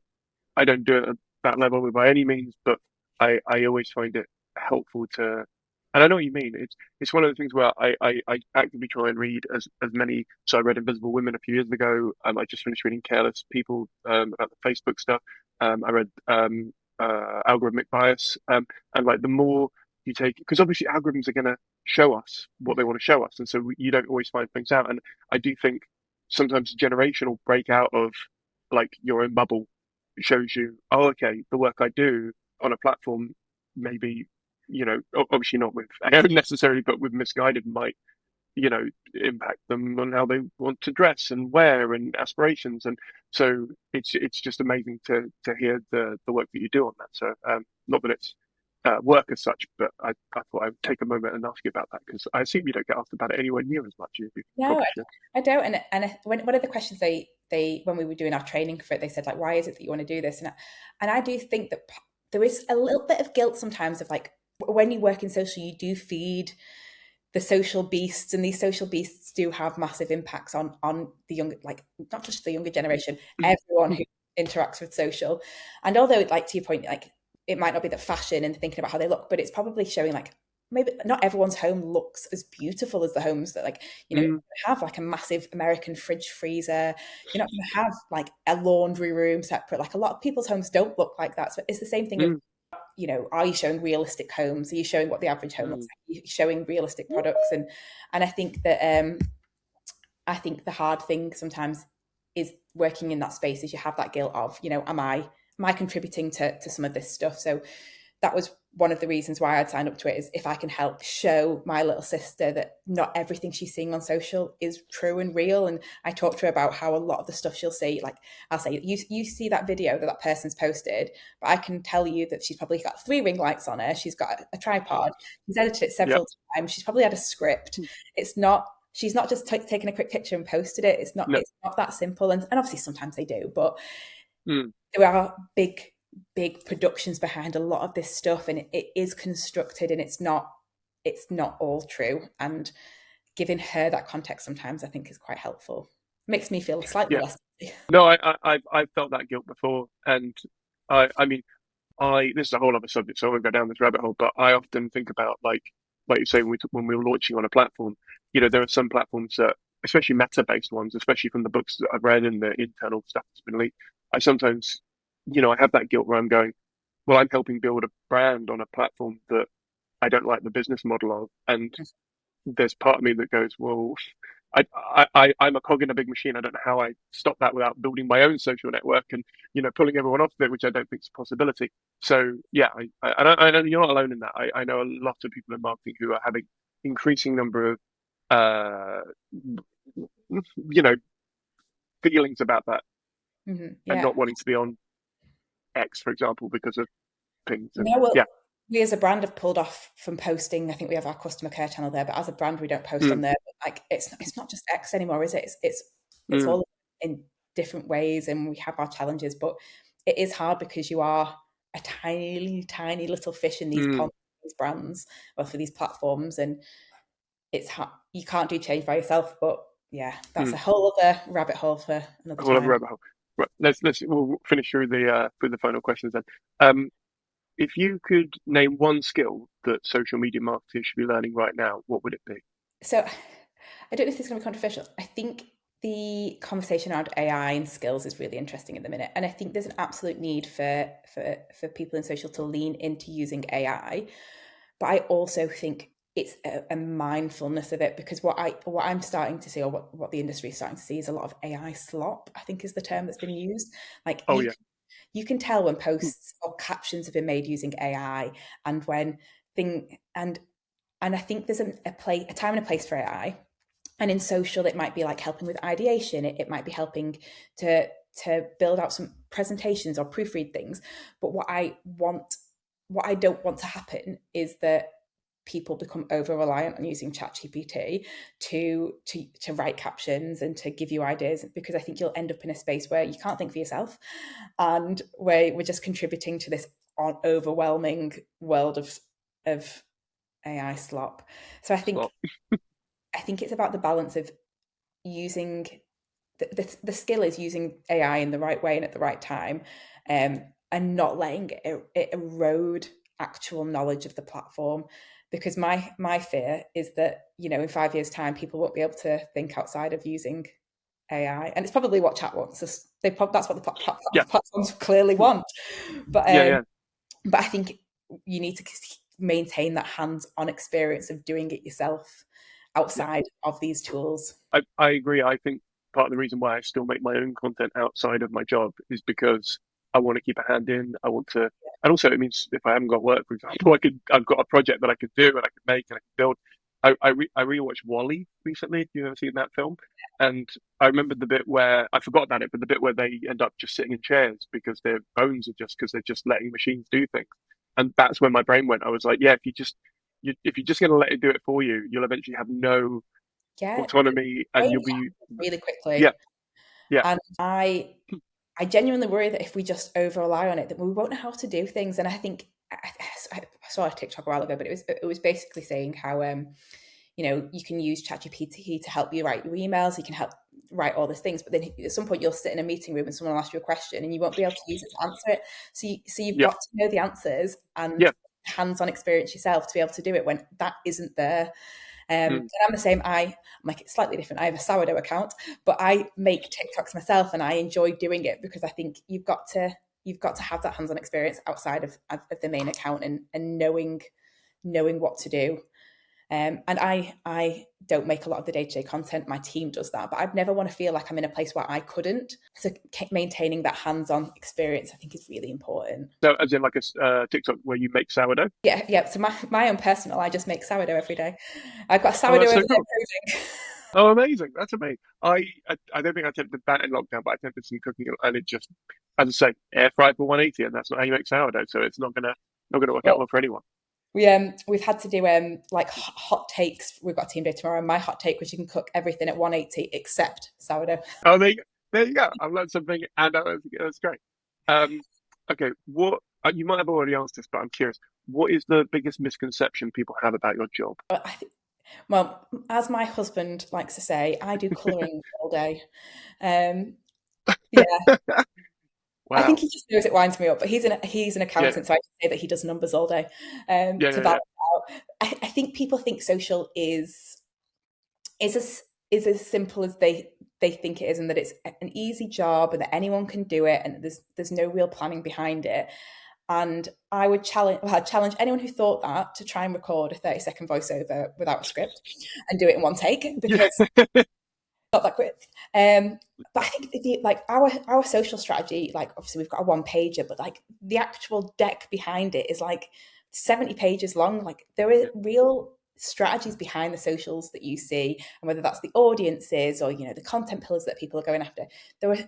don't do it at that level by any means, but I always find it helpful to, and I know what you mean. It's one of the things where I actively try and read as many. So I read Invisible Women a few years ago. I just finished reading Careless People about the Facebook stuff. I read Algorithmic Bias, and like the more you take, because obviously algorithms are going to show us what they want to show us, and so you don't always find things out. And I do think sometimes generational breakout of like your own bubble shows you, oh, okay, the work I do on a platform, maybe, obviously not with AI necessarily, but with Missguided might, impact them on how they want to dress and wear and aspirations. And so it's just amazing to hear the work that you do on that. So not that it's work as such, but I thought I would take a moment and ask you about that, because I assume you don't get asked about it anywhere near as much as you No, probably should. I don't. And one of the questions they when we were doing our training for it, they said, like, why is it that you want to do this? And I do think that there is a little bit of guilt sometimes of, like, when you work in social, you do feed the social beasts, and these social beasts do have massive impacts on the younger, like, not just the younger generation, everyone who interacts with social. And although, like, to your point, like, it might not be the fashion and thinking about how they look, but it's probably showing, like, maybe not everyone's home looks as beautiful as the homes that, like, you know, have like a massive American fridge freezer. You're not going to have like a laundry room separate. Like, a lot of people's homes don't look like that. So it's the same thing of, you know, are you showing realistic homes? Are you showing what the average home looks like? Are you showing realistic products? And I think that I think the hard thing sometimes is working in that space is you have that guilt of, you know, am I contributing to some of this stuff? So that was one of the reasons why I'd signed up to it, is if I can help show my little sister that not everything she's seeing on social is true and real. And I talked to her about how a lot of the stuff she'll see, like, I'll say, you see that video that person's posted, but I can tell you that she's probably got 3 ring lights on her. She's got a tripod. She's edited it several times. She's probably had a script. She's not just taken a quick picture and posted it. It's not that simple. And obviously sometimes they do, but there are big productions behind a lot of this stuff, and it is constructed, and it's not all true. And giving her that context sometimes I think is quite helpful. Makes me feel slightly less. No, I've felt that guilt before, and I mean, this is a whole other subject, so I won't go down this rabbit hole. But I often think about, like you say, when we were launching on a platform, you know, there are some platforms that, especially meta-based ones, especially from the books that I've read and the internal stuff that's been leaked, I sometimes, you know, I have that guilt where I'm going, well, I'm helping build a brand on a platform that I don't like the business model of. And there's part of me that goes, well, I'm a cog in a big machine. I don't know how I stop that without building my own social network and, you know, pulling everyone off of it, which I don't think is a possibility. So yeah, I know you're not alone in that. I know a lot of people in marketing who are having increasing number of, you know, feelings about that, and not wanting to be on X, for example, because of things. And, we as a brand have pulled off from posting. I think we have our customer care channel there, but as a brand, we don't post on there. But, like, it's not just X anymore, is it? It's all in different ways, and we have our challenges. But it is hard because you are a tiny little fish in these ponds, these brands, or for these platforms, and it's hard. You can't do change by yourself. But yeah, that's a whole other rabbit hole for another time. Other rabbit hole. Right, we'll finish through the final questions then. If you could name one skill that social media marketers should be learning right now, what would it be? So I don't know if this is going to be controversial. I think the conversation around AI and skills is really interesting at the minute. And I think there's an absolute need for people in social to lean into using AI. But I also think it's a mindfulness of it, because what I'm starting to see, or what the industry is starting to see, is a lot of AI slop, I think is the term that's been used. Like, you can tell when posts or captions have been made using AI, and when and I think there's a time and a place for AI. And in social, it might be like helping with ideation. It might be helping to build out some presentations or proofread things. But what I don't want to happen is that people become over reliant on using ChatGPT to write captions and to give you ideas, because I think you'll end up in a space where you can't think for yourself, and where we're just contributing to this overwhelming world of AI slop. So I think it's about the balance of using the skill is using AI in the right way and at the right time, and not letting it erode actual knowledge of the platform. Because my fear is that, you know, in 5 years' time, people won't be able to think outside of using AI, and it's probably what chat wants. That's what the platforms clearly want. But but I think you need to maintain that hands-on experience of doing it yourself outside of these tools. I agree. I think part of the reason why I still make my own content outside of my job is because I want to keep a hand in. I want to, and also it means if I haven't got work, for example, I've got a project that I could do and I could make and I could build. I rewatched Wall-E recently. Have you ever seen that film? And I remember the bit where I forgot about it, but the bit where they end up just sitting in chairs because their bones are because they're just letting machines do things. And that's when my brain went. I was like, yeah, if you're just going to let it do it for you, you'll eventually have no autonomy, and you'll be really quickly. And I genuinely worry that if we just over rely on it, that we won't know how to do things. And I think I saw a TikTok a while ago, but it was basically saying how you can use ChatGPT to help you write your emails. You can help write all these things, but then at some point you'll sit in a meeting room and someone will ask you a question and you won't be able to use it to answer it. So you've got to know the answers and hands-on experience yourself to be able to do it when that isn't there. And I'm the same. I make it slightly different. I have a sourdough account, but I make TikToks myself and I enjoy doing it because I think you've got to have that hands-on experience outside of the main account and knowing what to do. And I don't make a lot of the day-to-day content. My team does that, but I'd never want to feel like I'm in a place where I couldn't. So maintaining that hands-on experience, I think, is really important. So as in like a TikTok where you make sourdough? Yeah. So my own personal, I just make sourdough every day. I've got sourdough over there coding. Oh, amazing. That's amazing. I don't think I attempted that in lockdown, but I attempted some cooking and it just, as I say, air fried for 180, and that's not how you make sourdough. So it's not gonna work out well for anyone. We've had to do like hot takes. We've got a team day tomorrow. And my hot take was you can cook everything at 180 except sourdough. Oh, there you go. I've learned something, and that's great. Okay, what you might have already answered this, but I'm curious. What is the biggest misconception people have about your job? Well, as my husband likes to say, I do colouring all day. Yeah. Wow. I think he just knows it winds me up, but he's an accountant, so I say that he does numbers all day. To balance out. I think people think social is as simple as they think it is, and that it's an easy job and that anyone can do it, and there's no real planning behind it. And I would challenge anyone who thought that to try and record a 30-second voiceover without a script and do it in one take, because not that quick. But I think like our social strategy, like obviously we've got a 1-pager, but like the actual deck behind it is like 70 pages long. Like there are real strategies behind the socials that you see, and whether that's the audiences or the content pillars that people are going after. There are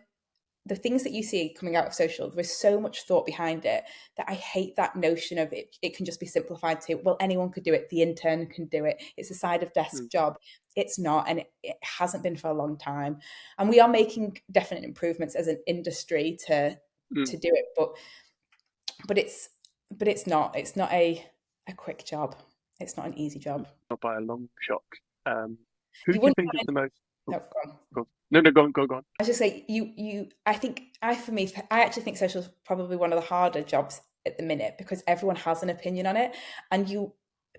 the things that you see coming out of social. There is so much thought behind it that I hate that notion of it. It can just be simplified to, well, anyone could do it. The intern can do it. It's a side of desk job. It's not, and it hasn't been for a long time. And we are making definite improvements as an industry to do it, but it's not a quick job. It's not an easy job. Not by a long shot. Who do you think is the most? No, go on. Go on. No, go on. I was just say I actually think social is probably one of the harder jobs at the minute, because everyone has an opinion on it, and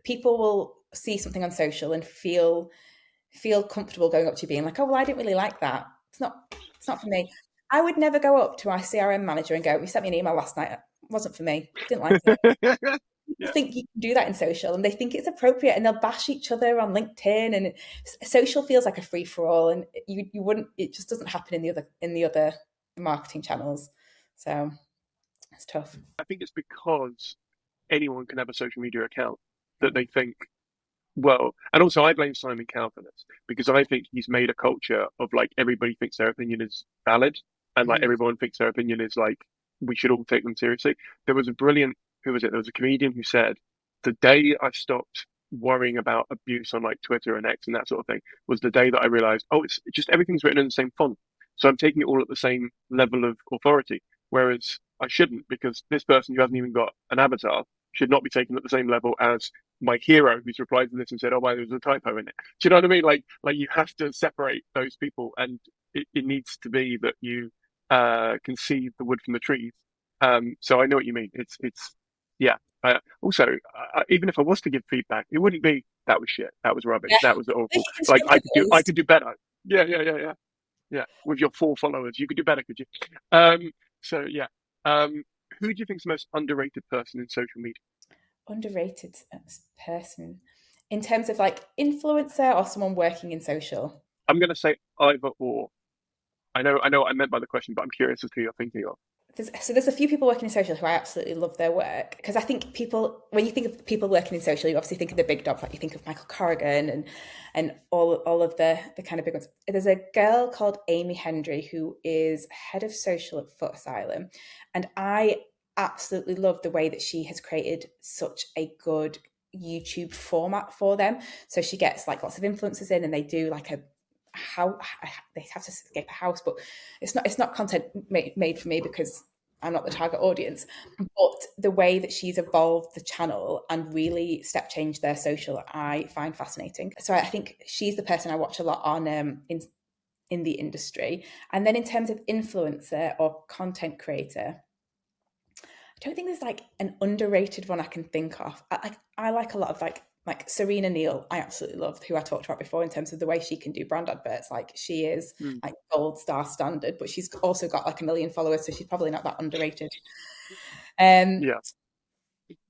people will see something on social and feel comfortable going up to you being like, oh, well, I didn't really like that. It's not for me. I would never go up to our CRM manager and go, you sent me an email last night. It wasn't for me. Didn't like it. People think you can do that in social, and they think it's appropriate, and they'll bash each other on LinkedIn, and social feels like a free for all, and you wouldn't. It just doesn't happen in the other marketing channels. So it's tough. I think it's because anyone can have a social media account that they think, well, and also I blame Simon Caine for this, because I think he's made a culture of like everybody thinks their opinion is valid, and like everyone thinks their opinion is like we should all take them seriously. There was a brilliant. Who was it? There was a comedian who said, the day I stopped worrying about abuse on like Twitter and X and that sort of thing was the day that I realized, oh, it's just everything's written in the same font. So I'm taking it all at the same level of authority, whereas I shouldn't, because this person who hasn't even got an avatar should not be taken at the same level as my hero who's replied to this and said, oh, well, there's a typo in it. Do you know what I mean? Like you have to separate those people, and it needs to be that you can see the wood from the trees. So I know what you mean. It's yeah. Also, even if I was to give feedback, it wouldn't be that was shit, that was rubbish, that was awful. Like I could do better. Yeah. With your 4 followers, you could do better, could you? So yeah. Who do you think is the most underrated person in social media? Underrated person in terms of like influencer or someone working in social? I'm going to say either or. I know what I meant by the question, but I'm curious as to who you're thinking of. There's a few people working in social who I absolutely love their work, because I think when you think of people working in social, you obviously think of the big dogs, like you think of Michael Corrigan and all of the kind of big ones. There's a girl called Amy Hendry who is head of social at Foot Asylum, and I absolutely love the way that she has created such a good YouTube format for them. So she gets like lots of influencers in, and they do like how they have to escape a house, but it's not content made for me because I'm not the target audience. But the way that she's evolved the channel and really step changed their social, I find fascinating. So I think she's the person I watch a lot on in the industry. And then in terms of influencer or content creator, I don't think there's like an underrated one I can think of. I like a lot of like Serena Neal. I absolutely love, who I talked about before, in terms of the way she can do brand adverts. Like, she is like gold star standard, but she's also got like 1 million followers, so she's probably not that underrated. Yeah.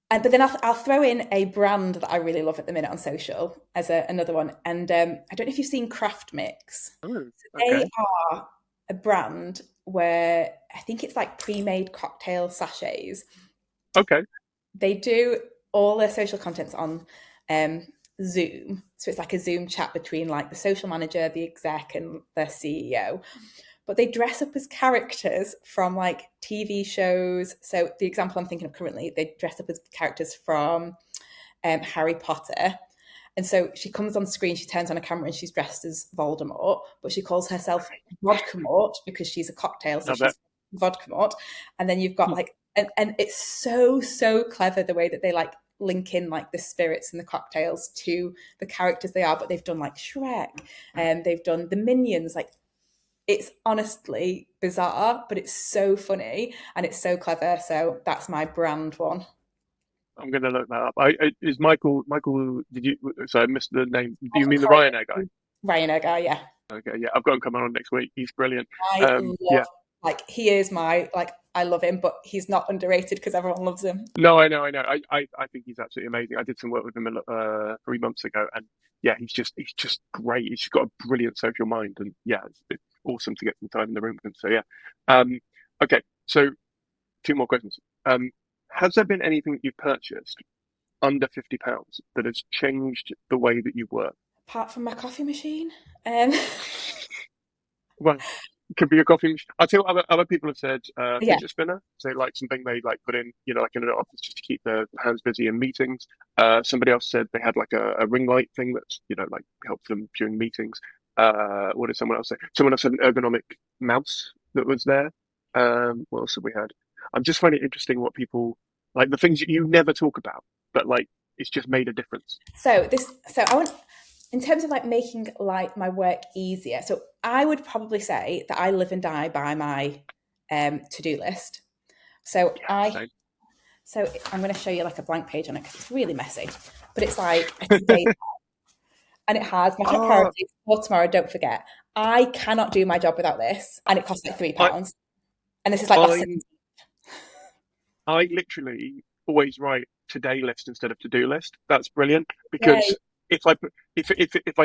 But then I'll throw in a brand that I really love at the minute on social as another one. And I don't know if you've seen Craft Mix. Oh, okay. They are a brand where I think it's like pre-made cocktail sachets. Okay. They do all their social contents on Zoom. So it's like a Zoom chat between like the social manager, the exec, and their CEO. But they dress up as characters from like TV shows. So the example I'm thinking of currently, they dress up as characters from Harry Potter. And so she comes on screen, she turns on a camera, and she's dressed as Voldemort, but she calls herself Vodkamort because she's a cocktail, so she's Vodkamort. And then you've got like, and it's so clever the way that they like link in like the spirits and the cocktails to the characters they are. But they've done like Shrek, and they've done the Minions. Like, it's honestly bizarre, but it's so funny and it's so clever. So that's my brand one. I'm going to look that up. Is Michael, did you, sorry, I missed the name. Do you mean the Michael Ryanair guy? Ryanair guy, yeah. Okay, yeah, I've got him coming on next week. He's brilliant. I love, like, he is my, like, I love him, but he's not underrated because everyone loves him. No, I know. I think he's absolutely amazing. I did some work with him 3 months ago, and yeah, he's just great. He's just got a brilliant social mind, and yeah, it's awesome to get some time in the room with him. So yeah, okay. So 2 more questions. Has there been anything that you've purchased under £50 that has changed the way that you work? Apart from my coffee machine. Well, it could be a coffee machine. I tell you what, other people have said Yeah. fidget spinner. So like something they like put in, like in an office just to keep their hands busy in meetings. Somebody else said they had like a ring light thing that's, like helps them during meetings. What did someone else say? Someone else said an ergonomic mouse that was there. What else have we had? I'm just finding it interesting what people like, the things you never talk about, but like it's just made a difference. So I want, in terms of like making like my work easier. So I would probably say that I live and die by my to-do list. So Same. So I'm going to show you like a blank page on it because it's really messy, but it's like a day and it has my top priorities for tomorrow. Don't forget, I cannot do my job without this, and it costs like £3. And this is like I literally always write to-do list instead of to-do list. That's brilliant because if I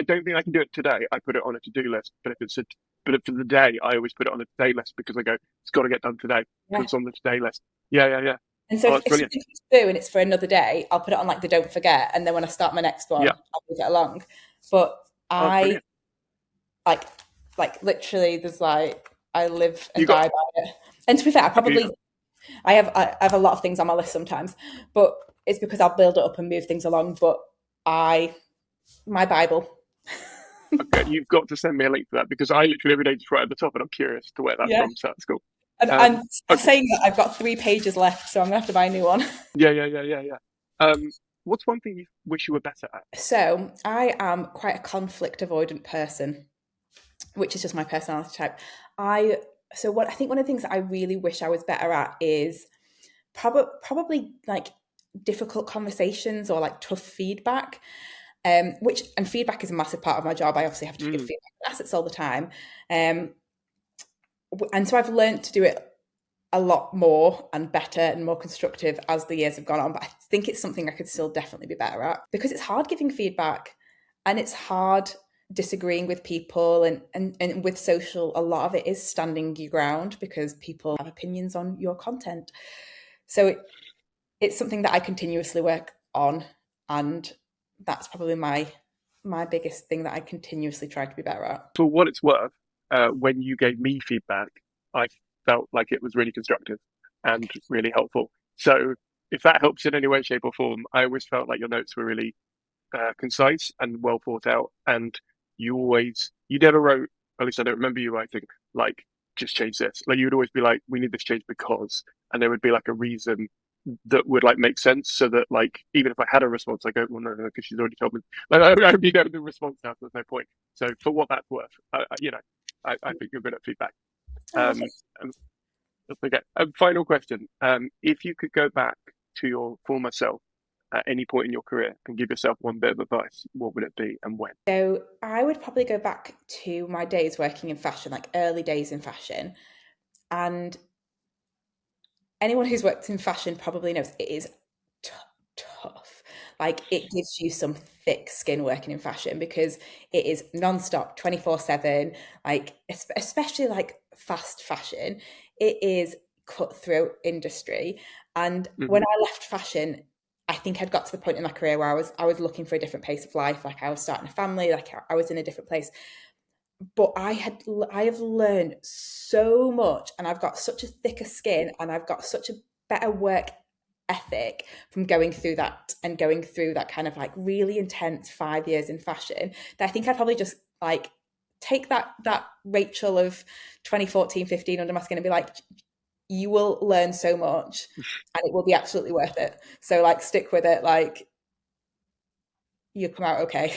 don't think I can do it today, I put it on a to-do list. But for the day, I always put it on a to-do list because I go, it's got to get done today. Yeah. It's on the to-do list. Yeah. And so if it's do and it's for another day, I'll put it on like the don't forget, and then when I start my next one, I'll move it along. But I like literally, there's like I live and die by it. And to be fair, I have a lot of things on my list sometimes, but it's because I'll build it up and move things along. But my Bible. Okay, you've got to send me a link to that because I literally every day just write at the top, and I'm curious to where that's from. So that's cool. And I'm saying that I've got 3 pages left, so I'm gonna have to buy a new one. Yeah. What's one thing you wish you were better at? So I am quite a conflict avoidant person, which is just my personality type. I think one of the things that I really wish I was better at is probably like difficult conversations or like tough feedback. And feedback is a massive part of my job. I obviously have to give feedback to assets all the time. And so I've learned to do it a lot more and better and more constructive as the years have gone on. But I think it's something I could still definitely be better at because it's hard giving feedback and it's hard disagreeing with people. And with social, a lot of it is standing your ground because people have opinions on your content. So it's something that I continuously work on. And that's probably my biggest thing that I continuously try to be better at. For what it's worth, when you gave me feedback, I felt like it was really constructive and really helpful. So if that helps in any way, shape or form, I always felt like your notes were really concise and well thought out. And you never wrote, at least I don't remember you writing, like, just change this. Like, you would always be like, we need this change because, and there would be like a reason that would like make sense so that like, even if I had a response, I go, well, no, because she's already told me. Like, I already know the response now, so there's no point. So for what that's worth, I think you're good at feedback. Oh, And that's okay. Final question. If you could go back to your former self at any point in your career and give yourself one bit of advice, what would it be and when? so I would probably go back to my days working in fashion, like early days in fashion. And anyone who's worked in fashion probably knows it is tough. Like it gives you some thick skin working in fashion because it is non-stop 24/7, like especially like fast fashion. It is cutthroat industry. And when Hmm. I left fashion, I think I'd got to the point in my career where I was looking for a different pace of life. Like I was starting a family, like I was in a different place. But I have learned so much, and I've got such a thicker skin, and I've got such a better work ethic from going through that and going through that kind of like really intense 5 years in fashion, that I think I'd probably just like take that Rachel of 2014-15 under my skin and be like, you will learn so much and it will be absolutely worth it. So like stick with it, like you'll come out okay.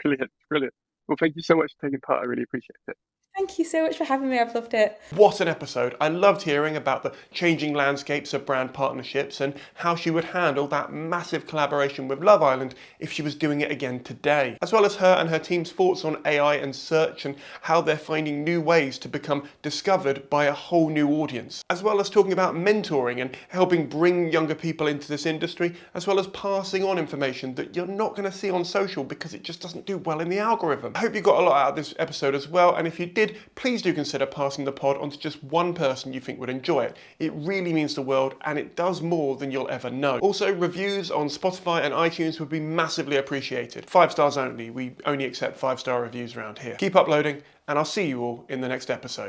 Brilliant, brilliant. Well, thank you so much for taking part. I really appreciate it. Thank you so much for having me. I've loved it. What an episode. I loved hearing about the changing landscapes of brand partnerships and how she would handle that massive collaboration with Love Island if she was doing it again today. As well as her and her team's thoughts on AI and search and how they're finding new ways to become discovered by a whole new audience. As well as talking about mentoring and helping bring younger people into this industry, as well as passing on information that you're not going to see on social because it just doesn't do well in the algorithm. I hope you got a lot out of this episode as well, and if you did, please do consider passing the pod on to just one person you think would enjoy it. It really means the world, and it does more than you'll ever know. Also, reviews on Spotify and iTunes would be massively appreciated. 5 stars only. We only accept 5-star reviews around here. Keep uploading, and I'll see you all in the next episode.